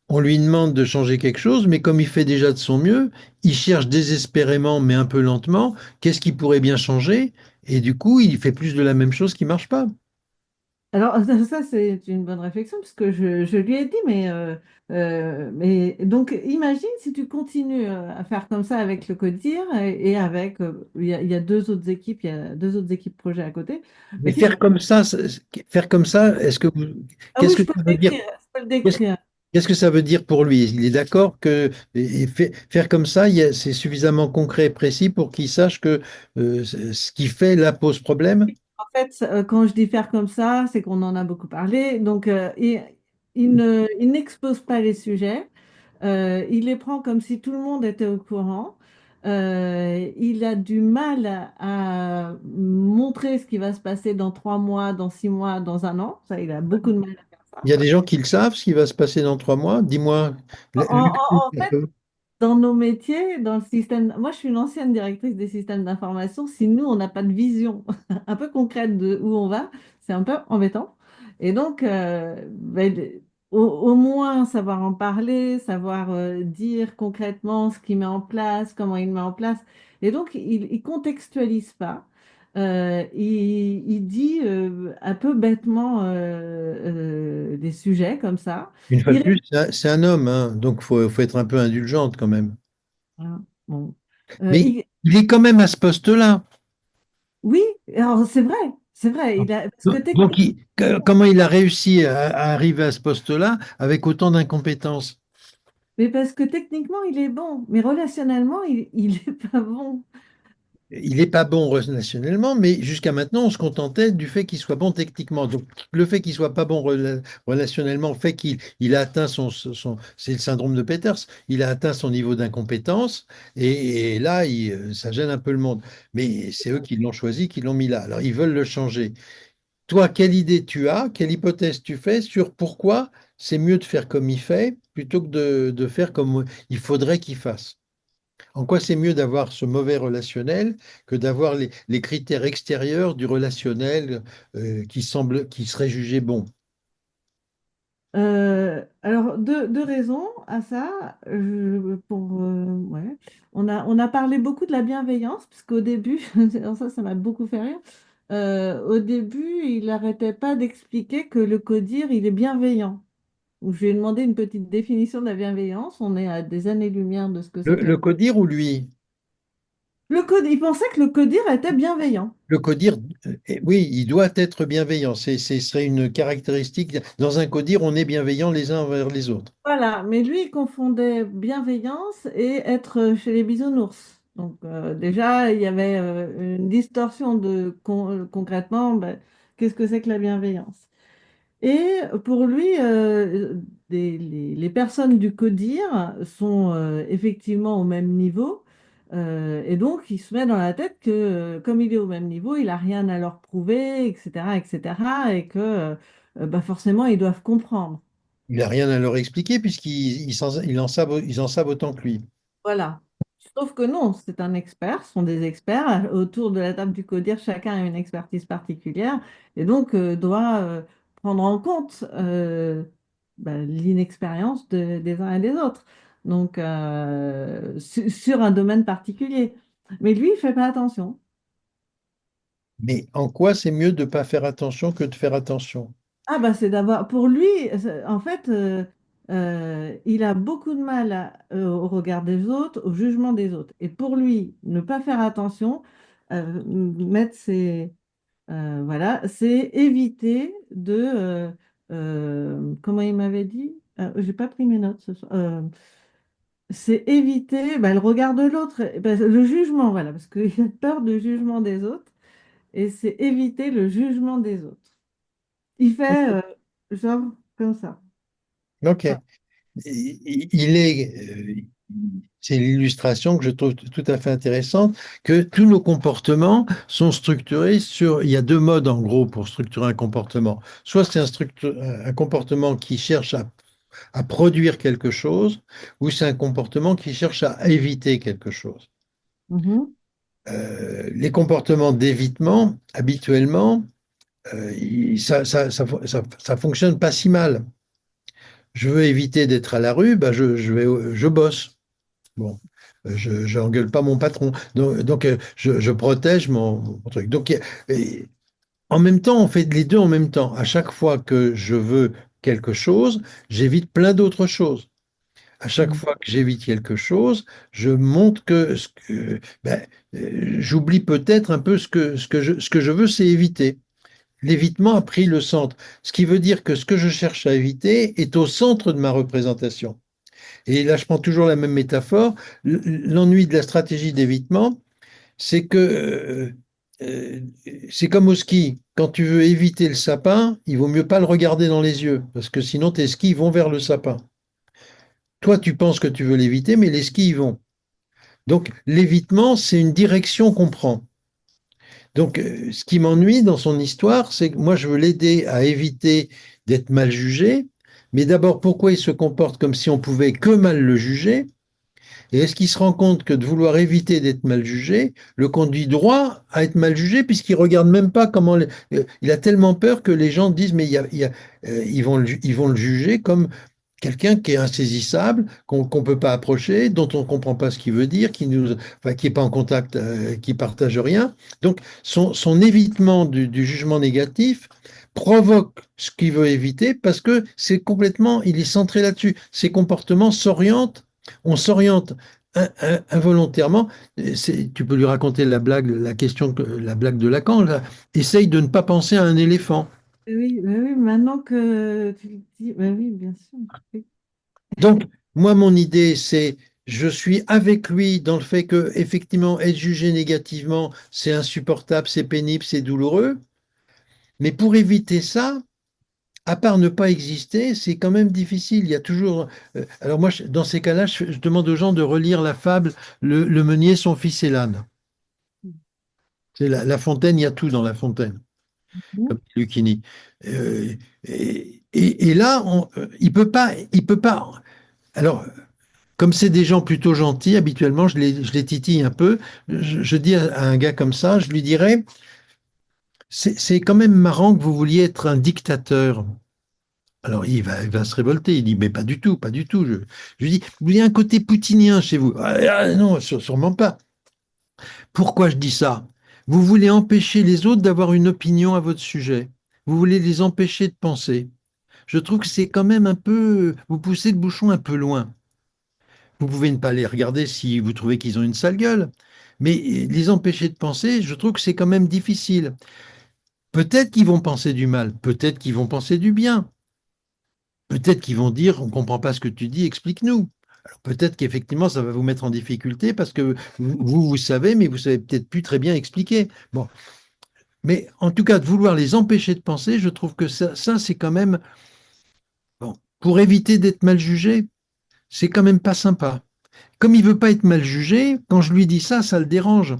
On lui demande de changer quelque chose, mais comme il fait déjà de son mieux, il cherche désespérément, mais un peu lentement, qu'est-ce qui pourrait bien changer? Et du coup, il fait plus de la même chose qui marche pas. Alors, ça, c'est une bonne réflexion, parce que je lui ai dit, mais donc, imagine si tu continues à faire comme ça avec le CODIR et avec, il y a deux autres équipes, il y a deux autres équipes projet à côté. Mais Mais qu'est-ce faire comme ça, faire comme ça, Ah oui, qu'est-ce que je peux ça le veut dire? décrire, je peux le Qu'est-ce décrire. qu'est-ce que ça veut dire pour lui? Il est d'accord que faire comme ça, c'est suffisamment concret et précis pour qu'il sache que ce qu'il fait là pose problème? En fait, quand je dis faire comme ça, c'est qu'on en a beaucoup parlé. Donc, il n'expose pas les sujets. Il les prend comme si tout le monde était au courant. Il a du mal à montrer ce qui va se passer dans 3 mois, dans 6 mois, dans un an. Ça, il a beaucoup de mal à faire ça. Il y a des gens qui le savent, ce qui va se passer dans 3 mois. Dis-moi, Luc, En fait, dans nos métiers, dans le système, moi je suis une ancienne directrice des systèmes d'information. Si nous, on n'a pas de vision un peu concrète de où on va, c'est un peu embêtant. Et donc, au moins savoir en parler, savoir dire concrètement ce qu'il met en place, comment il met en place. Et donc, il contextualise pas. Il dit un peu bêtement des sujets comme ça. une fois de Il plus, c'est un homme, hein, donc faut être un peu indulgente quand même. Hein, bon. Mais il est quand même à ce poste-là. Oui, alors c'est vrai, parce que Donc, techniquement, comment il a réussi à arriver à ce poste-là avec autant d'incompétence? mais parce que techniquement, il est bon, mais relationnellement, il est pas bon. Il n'est pas bon relationnellement, mais jusqu'à maintenant, on se contentait du fait qu'il soit bon techniquement. Donc, le fait qu'il soit pas bon relationnellement fait qu'il a atteint c'est le syndrome de Peters, il a atteint son niveau d'incompétence, et là, ça gêne un peu le monde. Mais c'est eux qui l'ont choisi, qui l'ont mis là. Alors, ils veulent le changer. Toi, quelle idée tu as, quelle hypothèse tu fais sur pourquoi c'est mieux de faire comme il fait plutôt que de faire comme il faudrait qu'il fasse? En quoi c'est mieux d'avoir ce mauvais relationnel que d'avoir les critères extérieurs du relationnel qui serait jugé bon? Alors, deux raisons à ça. Ouais. On a parlé beaucoup de la bienveillance, parce qu'au début, alors ça m'a beaucoup fait rire. Au début, il n'arrêtait pas d'expliquer que le codir, il est bienveillant. Donc, je lui ai demandé une petite définition de la bienveillance. On est à des années-lumière de ce que c'est que la... Le codir ou lui? Le code, il pensait que le codir était bienveillant. Le codir, oui, il doit être bienveillant. Ce serait une caractéristique. Dans un codir, on est bienveillant les uns envers les autres. Voilà, mais lui, il confondait bienveillance et être chez les bisounours. Donc déjà, il y avait une distorsion de concrètement, ben, qu'est-ce que c'est que la bienveillance? Et pour lui, les personnes du CODIR sont effectivement au même niveau. Et donc, il se met dans la tête que comme il est au même niveau, il n'a rien à leur prouver, etc., etc., et que bah, forcément, ils doivent comprendre. Il n'a rien à leur expliquer puisqu'ils ils en savent autant que lui. Voilà. Sauf que non, c'est un expert, ce sont des experts. Autour de la table du CODIR, chacun a une expertise particulière et donc doit prendre en compte l'inexpérience des uns et des autres. Donc, sur un domaine particulier. Mais lui, il ne fait pas attention. Mais en quoi c'est mieux de ne pas faire attention que de faire attention? Ah bah c'est d'avoir pour lui en fait il a beaucoup de mal au regard des autres, au jugement des autres. Et pour lui, ne pas faire attention, mettre ses voilà, c'est éviter de comment il m'avait dit? J'ai pas pris mes notes ce soir. c'est éviter le regard de l'autre, le jugement, voilà, parce qu'il a peur du jugement des autres, et c'est éviter le jugement des autres. Il fait genre comme ça. Ok. Voilà. Il est, c'est l'illustration que je trouve tout à fait intéressante, que tous nos comportements sont structurés sur, il y a deux modes en gros pour structurer un comportement. Soit c'est un comportement qui cherche à produire quelque chose, ou c'est un comportement qui cherche à éviter quelque chose. Mhm. Les comportements d'évitement, habituellement, ça fonctionne pas si mal. Je veux éviter d'être à la rue, bah je bosse. Bon, je n'engueule pas mon patron. Donc, je protège mon truc. Donc, en même temps, on fait les deux en même temps. À chaque fois que je veux quelque chose, j'évite plein d'autres choses. À chaque Mhm. fois que j'évite quelque chose, je montre j'oublie peut-être un peu ce que je veux, c'est éviter. L'évitement a pris le centre, ce qui veut dire que ce que je cherche à éviter est au centre de ma représentation. Et là, je prends toujours la même métaphore. L'ennui de la stratégie d'évitement, c'est que euh, c'est comme au ski. Quand tu veux éviter le sapin, il vaut mieux pas le regarder dans les yeux, parce que sinon tes skis vont vers le sapin. Toi, tu penses que tu veux l'éviter, mais les skis y vont. Donc, l'évitement, c'est une direction qu'on prend. Donc, ce qui m'ennuie dans son histoire, c'est que moi, je veux l'aider à éviter d'être mal jugé. Mais d'abord, pourquoi il se comporte comme si on pouvait que mal le juger? Et est-ce qu'il se rend compte que de vouloir éviter d'être mal jugé le conduit droit à être mal jugé puisqu'il regarde même pas comment il a tellement peur que les gens disent mais ils vont le juger comme quelqu'un qui est insaisissable, qu'on peut pas approcher, dont on comprend pas ce qu'il veut dire, enfin, qui est pas en contact, qui partage rien. Donc son évitement du jugement négatif provoque ce qu'il veut éviter parce que c'est complètement, il est centré là-dessus. Ses comportements s'orientent, on s'oriente involontairement. Tu peux lui raconter la blague, la blague de Lacan. Là. Essaye de ne pas penser à un éléphant. Oui, oui, maintenant que tu le dis, oui, bien sûr. Oui. Donc, moi, mon idée, c'est, je suis avec lui dans le fait que, effectivement, être jugé négativement, c'est insupportable, c'est pénible, c'est douloureux. Mais pour éviter ça, à part ne pas exister, c'est quand même difficile. Il y a toujours. Alors moi, dans ces cas-là, je demande aux gens de relire la fable Le meunier, son fils et l'âne. C'est la Fontaine, il y a tout dans La Fontaine, Mhm. comme dit Lucchini. Et là, il peut pas. Alors, comme c'est des gens plutôt gentils, habituellement, je les titille un peu. Je dis à un gars comme ça, je lui dirais, c'est quand même marrant que vous vouliez être un dictateur. Alors il va se révolter, il dit, mais pas du tout, pas du tout. Je lui dis, il y a un côté poutinien chez vous. Non, sûrement pas. Pourquoi je dis ça? Vous voulez empêcher les autres d'avoir une opinion à votre sujet. Vous voulez les empêcher de penser. Je trouve que c'est quand même un peu, vous poussez le bouchon un peu loin. Vous pouvez ne pas les regarder si vous trouvez qu'ils ont une sale gueule, mais les empêcher de penser, je trouve que c'est quand même difficile. Peut-être qu'ils vont penser du mal, peut-être qu'ils vont penser du bien, peut-être qu'ils vont dire on ne comprend pas ce que tu dis, explique-nous. Alors peut-être qu'effectivement ça va vous mettre en difficulté parce que vous savez, mais vous savez peut-être plus très bien expliquer. Bon, mais en tout cas de vouloir les empêcher de penser, je trouve que ça c'est quand même bon pour éviter d'être mal jugé, c'est quand même pas sympa. Comme il veut pas être mal jugé, quand je lui dis ça, ça le dérange.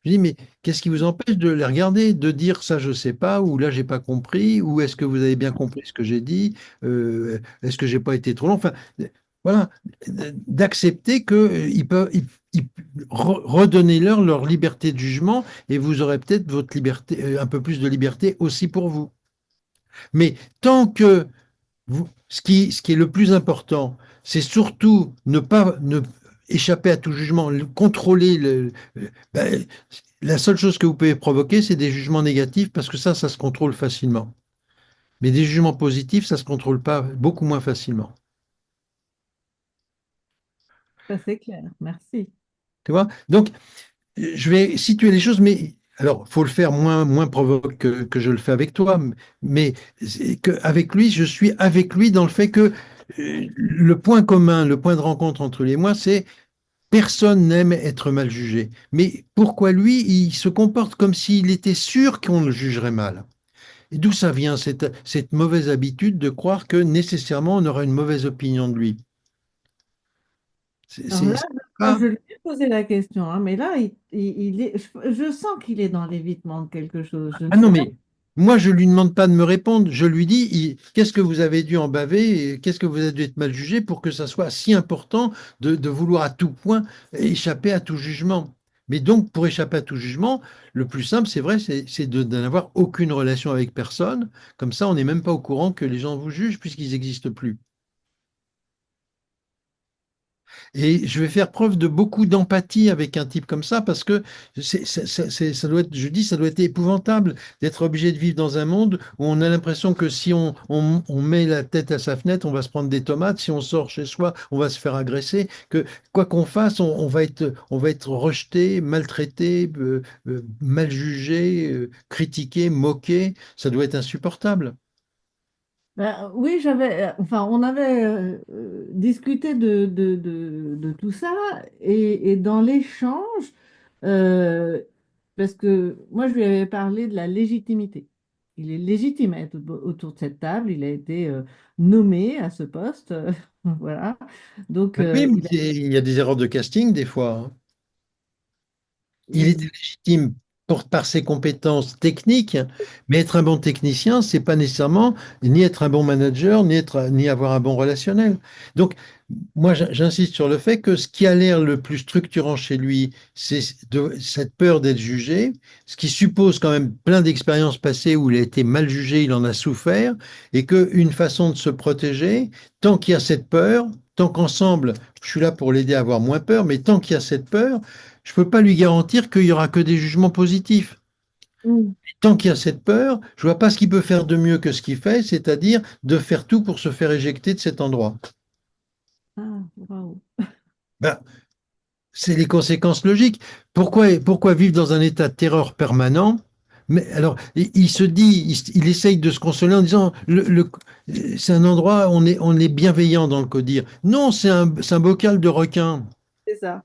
Je dis, mais qu'est-ce qui vous empêche de les regarder, de dire ça, je sais pas, ou là, j'ai pas compris, ou est-ce que vous avez bien compris ce que j'ai dit, est-ce que j'ai pas été trop long, enfin, voilà, d'accepter que redonnez-leur leur liberté de jugement et vous aurez peut-être votre liberté, un peu plus de liberté aussi pour vous. Mais tant que ce qui est le plus important, c'est surtout ne pas échapper à tout jugement, contrôler ben, la seule chose que vous pouvez provoquer, c'est des jugements négatifs parce que ça se contrôle facilement. Mais des jugements positifs, ça se contrôle pas beaucoup moins facilement. Ça, c'est clair. Merci. Tu vois? Donc, je vais situer les choses, mais alors, faut le faire moins provoque que je le fais avec toi, mais avec lui, je suis avec lui dans le fait que le point commun, le point de rencontre entre lui et moi, c'est personne n'aime être mal jugé. Mais pourquoi lui, il se comporte comme s'il était sûr qu'on le jugerait mal? Et d'où ça vient, cette mauvaise habitude de croire que nécessairement on aura une mauvaise opinion de lui? Alors là, C'est moi, pas. je lui ai posé la question, hein, mais là, il est, je sens qu'il est dans l'évitement de quelque chose. Je ne Ah non, sais pas. mais moi, je lui demande pas de me répondre. Je lui dis, qu'est-ce que vous avez dû en baver et qu'est-ce que vous avez dû être mal jugé pour que ça soit si important de vouloir à tout point échapper à tout jugement. Mais donc, pour échapper à tout jugement, le plus simple, c'est vrai, c'est de n'avoir aucune relation avec personne. Comme ça, on n'est même pas au courant que les gens vous jugent puisqu'ils n'existent plus. Et je vais faire preuve de beaucoup d'empathie avec un type comme ça parce que ça doit être, je dis, ça doit être épouvantable d'être obligé de vivre dans un monde où on a l'impression que si on met la tête à sa fenêtre, on va se prendre des tomates. Si on sort chez soi, on va se faire agresser. Que quoi qu'on fasse, on va être rejeté, maltraité, mal jugé, critiqué, moqué. Ça doit être insupportable. Ben, oui, enfin, on avait discuté de tout ça et dans l'échange, euh, parce que moi, je lui avais parlé de la légitimité. Il est légitime à être autour de cette table, il a été nommé à ce poste, voilà. Donc, Oui, mais il y a des erreurs de casting des fois, hein. Il était légitime par ses compétences techniques, mais être un bon technicien, c'est pas nécessairement ni être un bon manager, ni avoir un bon relationnel. Donc, moi, j'insiste sur le fait que ce qui a l'air le plus structurant chez lui, c'est cette peur d'être jugé, ce qui suppose quand même plein d'expériences passées où il a été mal jugé, il en a souffert, et qu'une façon de se protéger, tant qu'il y a cette peur, tant qu'ensemble, je suis là pour l'aider à avoir moins peur, mais tant qu'il y a cette peur, je ne peux pas lui garantir qu'il y aura que des jugements positifs. mm. Tant qu'il y a cette peur, je vois pas ce qu'il peut faire de mieux que ce qu'il fait, c'est-à-dire de faire tout pour se faire éjecter de cet endroit. Ah, waouh. Ben, c'est les conséquences logiques. Pourquoi vivre dans un état de terreur permanent? Mais alors, il se dit, il essaye de se consoler en disant, c'est un endroit, où on est bienveillant dans le codir. Non, c'est un bocal de requins. C'est ça.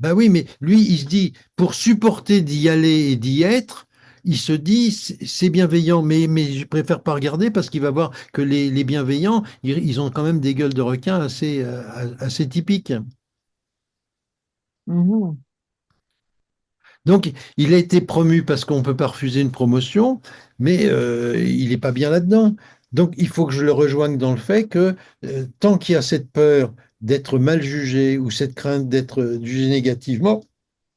Ben oui, mais lui, il se dit, pour supporter d'y aller et d'y être, il se dit, c'est bienveillant, mais je préfère pas regarder parce qu'il va voir que les bienveillants, ils ont quand même des gueules de requins assez typiques. Mhm. Donc, il a été promu parce qu'on ne peut pas refuser une promotion, mais il n'est pas bien là-dedans. Donc, il faut que je le rejoigne dans le fait que tant qu'il y a cette peur d'être mal jugé ou cette crainte d'être jugé négativement,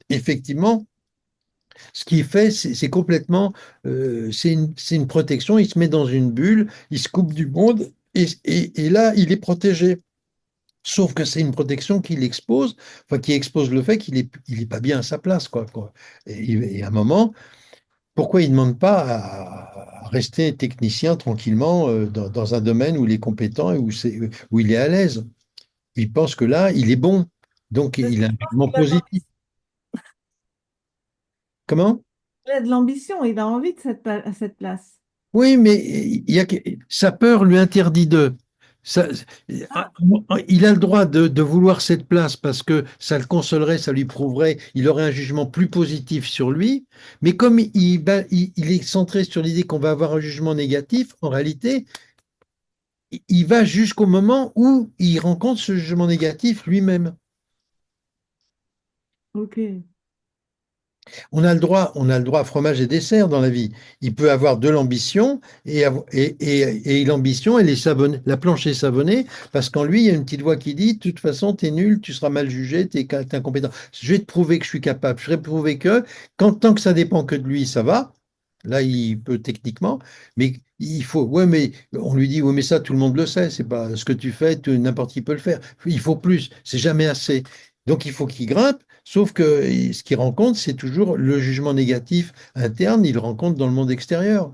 effectivement, ce qu'il fait, c'est complètement, c'est une protection. Il se met dans une bulle, il se coupe du monde, et là, il est protégé. Sauf que c'est une protection qui l'expose, enfin qui expose le fait qu'il est pas bien à sa place, quoi. Et à un moment, pourquoi il ne demande pas à rester technicien tranquillement dans un domaine où il est compétent et où il est à l'aise? Il pense que là, il est bon. Donc, Parce que il a je un pense jugement qu'il a de positif. Comment? il a de l'ambition, il a envie de cette place. Oui, mais sa peur lui interdit de. Ça- Ah, il a le droit de vouloir cette place parce que ça le consolerait, ça lui prouverait, il aurait un jugement plus positif sur lui. Mais comme il est centré sur l'idée qu'on va avoir un jugement négatif, en réalité, il va jusqu'au moment où il rencontre ce jugement négatif lui-même. ok. On a le droit à fromage et dessert dans la vie. Il peut avoir de l'ambition et l'ambition, elle est savonnée, la planche est savonnée parce qu'en lui, il y a une petite voix qui dit, de toute façon, t'es nul, tu seras mal jugé, t'es incompétent. Je vais te prouver que je suis capable. Je vais te prouver que tant que ça dépend que de lui, ça va. Là, il peut techniquement, mais il faut. Ouais, mais on lui dit, ouais, mais ça, tout le monde le sait. C'est pas ce que tu fais, n'importe qui peut le faire. Il faut plus. C'est jamais assez. Donc, il faut qu'il grimpe. Sauf que ce qu'il rencontre, c'est toujours le jugement négatif interne. Il le rencontre dans le monde extérieur.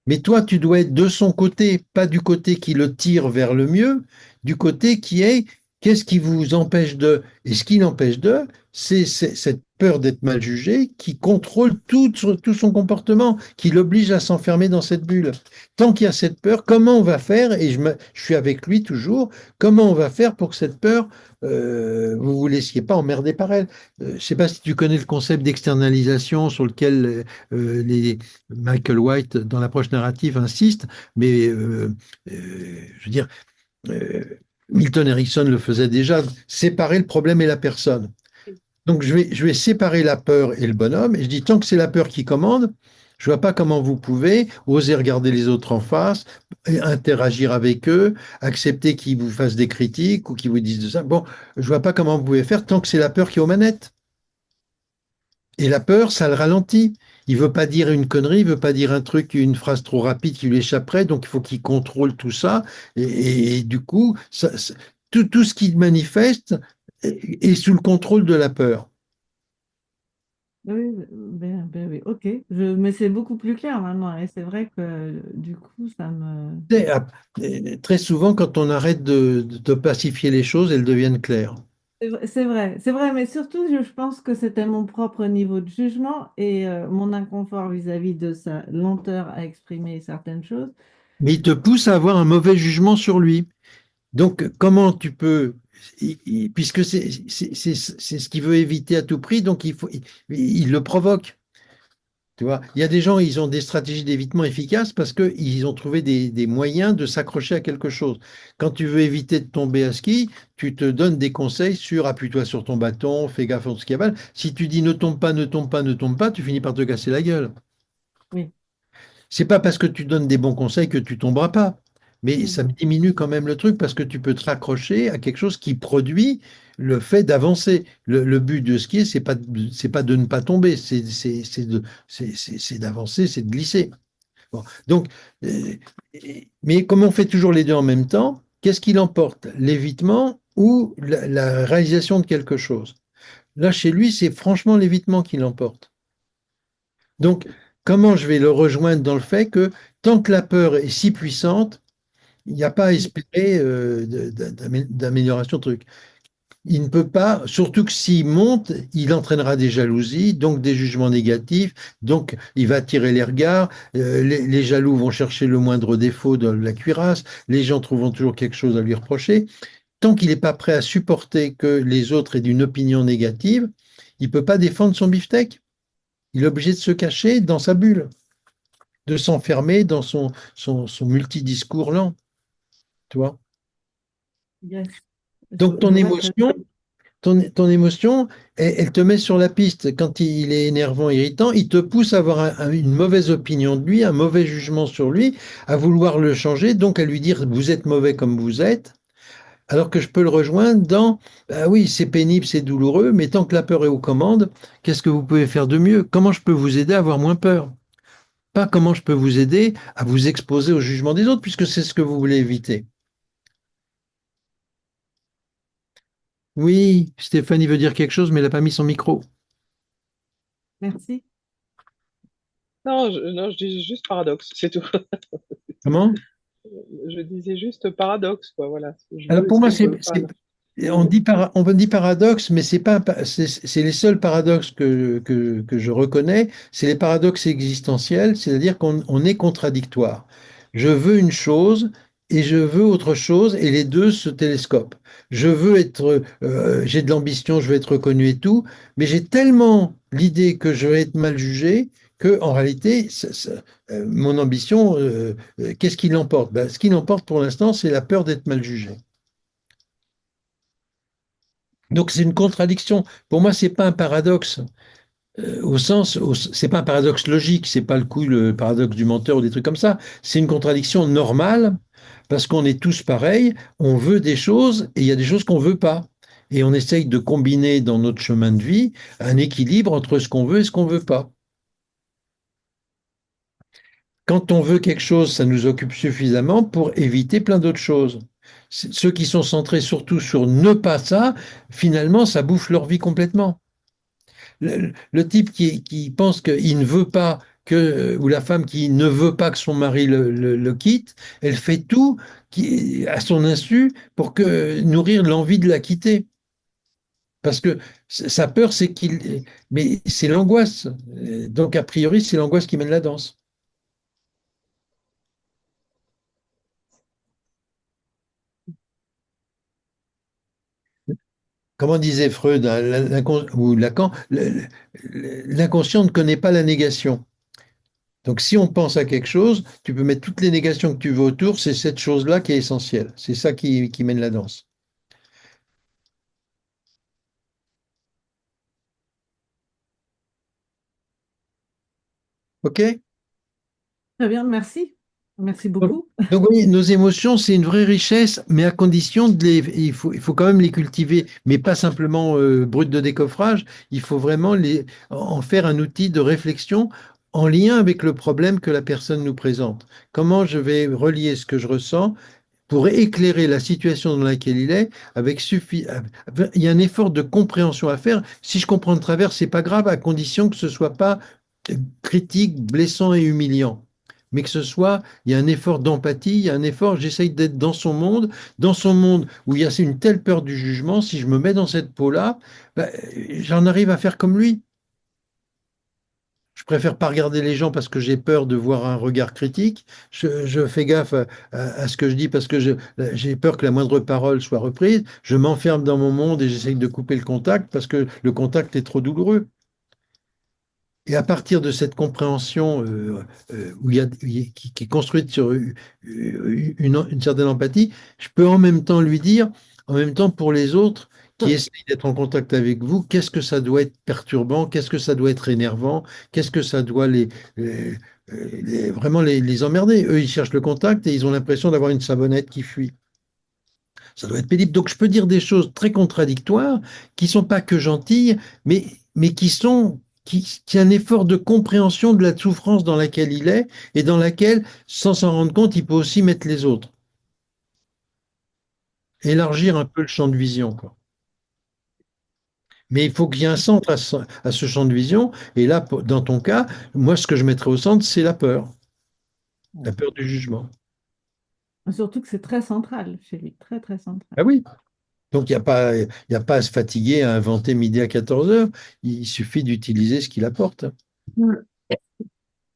Mais toi, tu dois être de son côté, pas du côté qui le tire vers le mieux, du côté qui est qu'est-ce qui vous empêche de. Et ce qui l'empêche de, c'est cette peur d'être mal jugé qui contrôle tout son comportement, qui l'oblige à s'enfermer dans cette bulle. Tant qu'il y a cette peur, comment on va faire, et je suis avec lui toujours, comment on va faire pour que cette peur, vous ne vous laissiez pas emmerder par elle. Je ne sais pas si tu connais le concept d'externalisation sur lequel Michael White, dans l'approche narrative, insiste, mais je veux dire, euh, Milton Erickson le faisait déjà, séparer le problème et la personne. Donc je vais séparer la peur et le bonhomme, et je dis, tant que c'est la peur qui commande, je vois pas comment vous pouvez oser regarder les autres en face, interagir avec eux, accepter qu'ils vous fassent des critiques ou qu'ils vous disent de ça. Bon, je vois pas comment vous pouvez faire tant que c'est la peur qui est aux manettes. Et la peur, ça le ralentit. Il veut pas dire une connerie, il veut pas dire un truc, une phrase trop rapide qui lui échapperait, donc il faut qu'il contrôle tout ça. Et du coup, tout ce qu'il manifeste est sous le contrôle de la peur. Oui, oui, ok. Mais c'est beaucoup plus clair maintenant. Et c'est vrai que du coup, ça me... Très souvent, quand on arrête de pacifier les choses, elles deviennent claires. C'est vrai, mais surtout, je pense que c'était mon propre niveau de jugement et mon inconfort vis-à-vis de sa lenteur à exprimer certaines choses. Mais il te pousse à avoir un mauvais jugement sur lui. Donc, comment tu peux, puisque c'est ce qu'il veut éviter à tout prix, donc il le provoque. Tu vois, il y a des gens, ils ont des stratégies d'évitement efficaces parce qu'ils ont trouvé des moyens de s'accrocher à quelque chose. Quand tu veux éviter de tomber à ski, tu te donnes des conseils sur appuie-toi sur ton bâton, fais gaffe à ce qui avale. Si tu dis ne tombe pas, ne tombe pas, ne tombe pas, tu finis par te casser la gueule. Oui. C'est pas parce que tu donnes des bons conseils que tu tomberas pas. Mais ça Mhm. diminue quand même le truc parce que tu peux te raccrocher à quelque chose qui produit le fait d'avancer. Le but de skier, c'est pas de ne pas tomber, c'est d'avancer, c'est de glisser. Bon. Donc, euh, mais comme on fait toujours les deux en même temps, qu'est-ce qui l'emporte? L'évitement ou la réalisation de quelque chose? Là, chez lui, c'est franchement l'évitement qui l'emporte. Donc, comment je vais le rejoindre dans le fait que tant que la peur est si puissante, il n'y a pas à espérer d'amélioration de truc. Il ne peut pas, surtout que s'il monte, il entraînera des jalousies, donc des jugements négatifs, donc il va attirer les regards, les jaloux vont chercher le moindre défaut de la cuirasse, les gens trouveront toujours quelque chose à lui reprocher. Tant qu'il n'est pas prêt à supporter que les autres aient une opinion négative, il ne peut pas défendre son beefsteak. Il est obligé de se cacher dans sa bulle, de s'enfermer dans son multidiscours lent, tu vois. Yes. Donc Je vois très bien. ton émotion, elle te met sur la piste. Quand il est énervant, irritant, il te pousse à avoir une mauvaise opinion de lui, un mauvais jugement sur lui, à vouloir le changer, donc à lui dire vous êtes mauvais comme vous êtes. Alors que je peux le rejoindre dans, ah oui, c'est pénible, c'est douloureux, mais tant que la peur est aux commandes, qu'est-ce que vous pouvez faire de mieux? Comment je peux vous aider à avoir moins peur? Pas comment je peux vous aider à vous exposer au jugement des autres, puisque c'est ce que vous voulez éviter. Oui, Stéphanie veut dire quelque chose, mais elle n'a pas mis son micro. Merci. Non, je dis juste paradoxe, c'est tout. Comment? Je disais juste paradoxe, quoi, voilà. Je Alors veux pour moi, dire paradoxe. on dit paradoxe, mais c'est pas, c'est les seuls paradoxes que je reconnais, c'est les paradoxes existentiels, c'est-à-dire qu'on est contradictoire. Je veux une chose et je veux autre chose, et les deux se télescopent. Je veux être, j'ai de l'ambition, je veux être reconnu et tout, mais j'ai tellement l'idée que je vais être mal jugé que en réalité, mon ambition, qu'est-ce qui l'emporte? Ben, ce qui l'emporte pour l'instant, c'est la peur d'être mal jugé. Donc c'est une contradiction. Pour moi, c'est pas un paradoxe c'est pas un paradoxe logique. C'est pas le paradoxe du menteur ou des trucs comme ça. C'est une contradiction normale parce qu'on est tous pareils. On veut des choses et il y a des choses qu'on veut pas. Et on essaye de combiner dans notre chemin de vie un équilibre entre ce qu'on veut et ce qu'on veut pas. Quand on veut quelque chose, ça nous occupe suffisamment pour éviter plein d'autres choses. Ceux qui sont centrés surtout sur ne pas ça, finalement, ça bouffe leur vie complètement. Le type qui pense qu'il ne veut pas ou la femme qui ne veut pas que son mari le quitte, elle fait tout à son insu pour nourrir l'envie de la quitter. Parce que Sa peur, c'est qu'il. Mais c'est l'angoisse. Donc, a priori, c'est l'angoisse qui mène la danse. Comment disait Freud, hein, ou Lacan, l'inconscient ne connaît pas la négation. Donc, si on pense à quelque chose, tu peux mettre toutes les négations que tu veux autour, c'est cette chose-là qui est essentielle. C'est ça qui mène la danse. OK? Très bien, merci. Merci Donc, beaucoup. donc, vous voyez, nos émotions, c'est une vraie richesse, mais à condition il faut quand même les cultiver, mais pas simplement brut de décoffrage. Il faut vraiment en faire un outil de réflexion en lien avec le problème que la personne nous présente. Comment je vais relier ce que je ressens pour éclairer la situation dans laquelle il est il y a un effort de compréhension à faire. Si je comprends de travers, c'est pas grave, à condition que ce soit pas critique, blessant et humiliant. Mais que ce soit, il y a un effort d'empathie, il y a un effort, j'essaye d'être dans son monde où il y a une telle peur du jugement, si je me mets dans cette peau-là, ben, j'en arrive à faire comme lui. Je préfère pas regarder les gens parce que j'ai peur de voir un regard critique. Je fais gaffe à ce que je dis parce que j'ai peur que la moindre parole soit reprise. Je m'enferme dans mon monde et j'essaye de couper le contact parce que le contact est trop douloureux. Et à partir de cette compréhension qui est construite sur une certaine empathie, je peux en même temps lui dire, en même temps pour les autres qui essayent d'être en contact avec vous, qu'est-ce que ça doit être perturbant, qu'est-ce que ça doit être énervant, qu'est-ce que ça doit vraiment les emmerder. Eux, ils cherchent le contact et ils ont l'impression d'avoir une savonnette qui fuit. Ça doit être pénible. Donc, je peux dire des choses très contradictoires qui sont pas que gentilles, mais qui un effort de compréhension de la souffrance dans laquelle il est et dans laquelle, sans s'en rendre compte, il peut aussi mettre les autres. Élargir un peu le champ de vision, quoi. Mais il faut qu'il y ait un centre à ce champ de vision. Et là, dans ton cas, moi, ce que je mettrais au centre, c'est la peur du jugement. Surtout que c'est très central chez lui, très très central. Ah oui. Donc, il y a pas à se fatiguer à inventer midi à 14 heures. Il suffit d'utiliser ce qu'il apporte. Mm.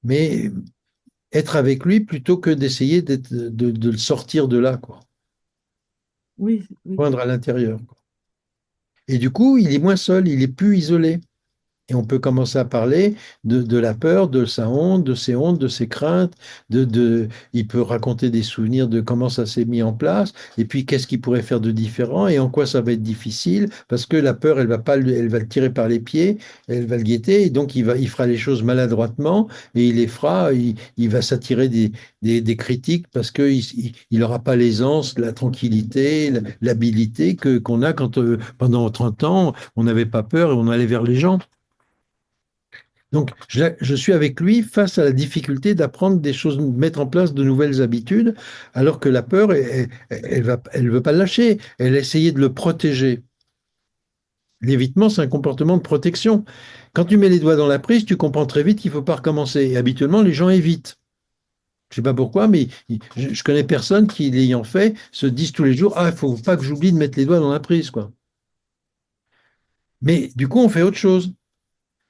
Mais être avec lui plutôt que d'essayer de le sortir de là, quoi. Oui, oui. Joindre à l'intérieur, quoi. Et du coup, il est moins seul, il est plus isolé. Et on peut commencer à parler de la peur, de sa honte, de ses hontes, de ses craintes, il peut raconter des souvenirs de comment ça s'est mis en place, et puis qu'est-ce qu'il pourrait faire de différent, et en quoi ça va être difficile, parce que la peur, elle va pas, elle va le tirer par les pieds, elle va le guetter, et donc il fera les choses maladroitement, et il les fera, il va s'attirer des critiques, parce qu'il n'aura pas l'aisance, la tranquillité, l'habilité qu'on a quand, pendant 30 ans, on n'avait pas peur et on allait vers les gens. Donc, je suis avec lui face à la difficulté d'apprendre des choses, de mettre en place de nouvelles habitudes, alors que la peur, elle veut pas le lâcher. Elle a essayé de le protéger. L'évitement, c'est un comportement de protection. Quand tu mets les doigts dans la prise, tu comprends très vite qu'il faut pas recommencer. Et habituellement, les gens évitent. Je sais pas pourquoi, mais je connais personne qui, l'ayant fait, se disent tous les jours, ah, il faut pas que j'oublie de mettre les doigts dans la prise, quoi. Mais du coup, on fait autre chose.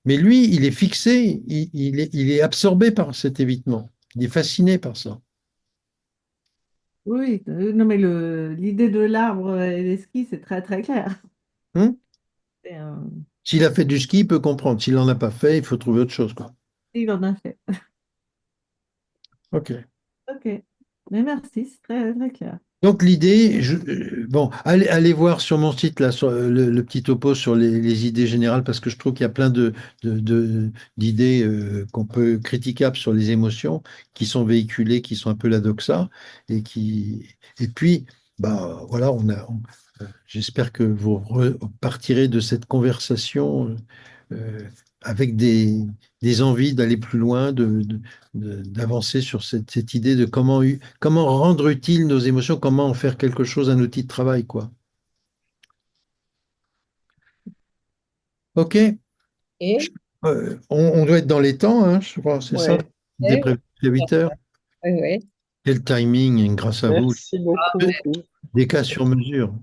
Mais lui, il est fixé, il est absorbé par cet évitement. Il est fasciné par ça. Oui, non mais l'idée de l'arbre et des skis, c'est très très clair. Hein. C'est S'il a fait du ski, il peut comprendre. S'il n'en a pas fait, il faut trouver autre chose, quoi. il en a fait. OK. Ok, mais merci, c'est très très clair. Donc l'idée, bon, allez voir sur mon site là, sur le petit topo sur les idées générales, parce que je trouve qu'il y a plein d'idées qu'on peut critiquables sur les émotions, qui sont véhiculées, qui sont un peu la doxa, et puis, bah voilà, j'espère que vous repartirez de cette conversation euh, avec des envies d'aller plus loin, d'avancer sur cette idée de comment rendre utile nos émotions, comment en faire quelque chose, un outil de travail, quoi. OK? Et, On doit être dans les temps, hein, je crois, c'est ça? Ouais, Des oui, prévu à 8 heures. oui, oui. Quel timing, grâce à vous. Merci beaucoup, beaucoup. Des cas sur mesure.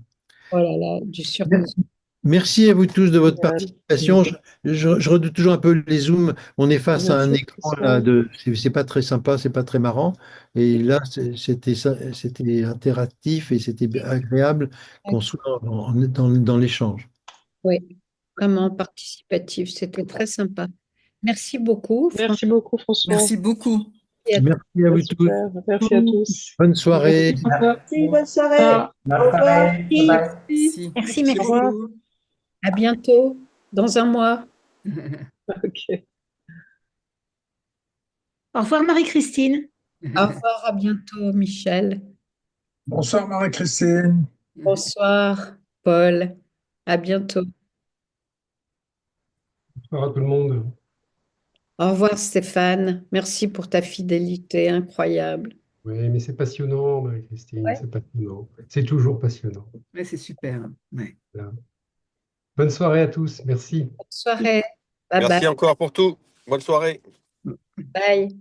Oh là là, du sur-mesure. Merci à vous tous de votre Génial. participation. Je redoute toujours un peu les zooms. On est face à un Merci, écran là, Christian. c'est pas très sympa, c'est pas très marrant. Et là, c'était ça, c'était interactif et c'était agréable qu'on soit dans l'échange. Oui, vraiment participatif. C'était très sympa. Merci beaucoup, Merci beaucoup, François. Merci beaucoup. Merci à vous tous. Super. Merci à tous. Bonne soirée. Merci, bonne soirée. Ah. Au revoir. Merci. Merci, Au merci. revoir. À bientôt, dans un mois. Ok. Au revoir Marie-Christine. Au revoir, à bientôt, Michel. Bonsoir Marie-Christine. Bonsoir, Paul. À bientôt. Bonsoir à tout le monde. Au revoir, Stéphane. Merci pour ta fidélité incroyable. Oui, mais c'est passionnant, Marie-Christine, Ouais. c'est passionnant. C'est toujours passionnant. Ouais, c'est super. Ouais. Voilà. Bonne soirée à tous, merci. Bonne soirée. Bye Merci bye. encore pour tout. Bonne soirée. Bye.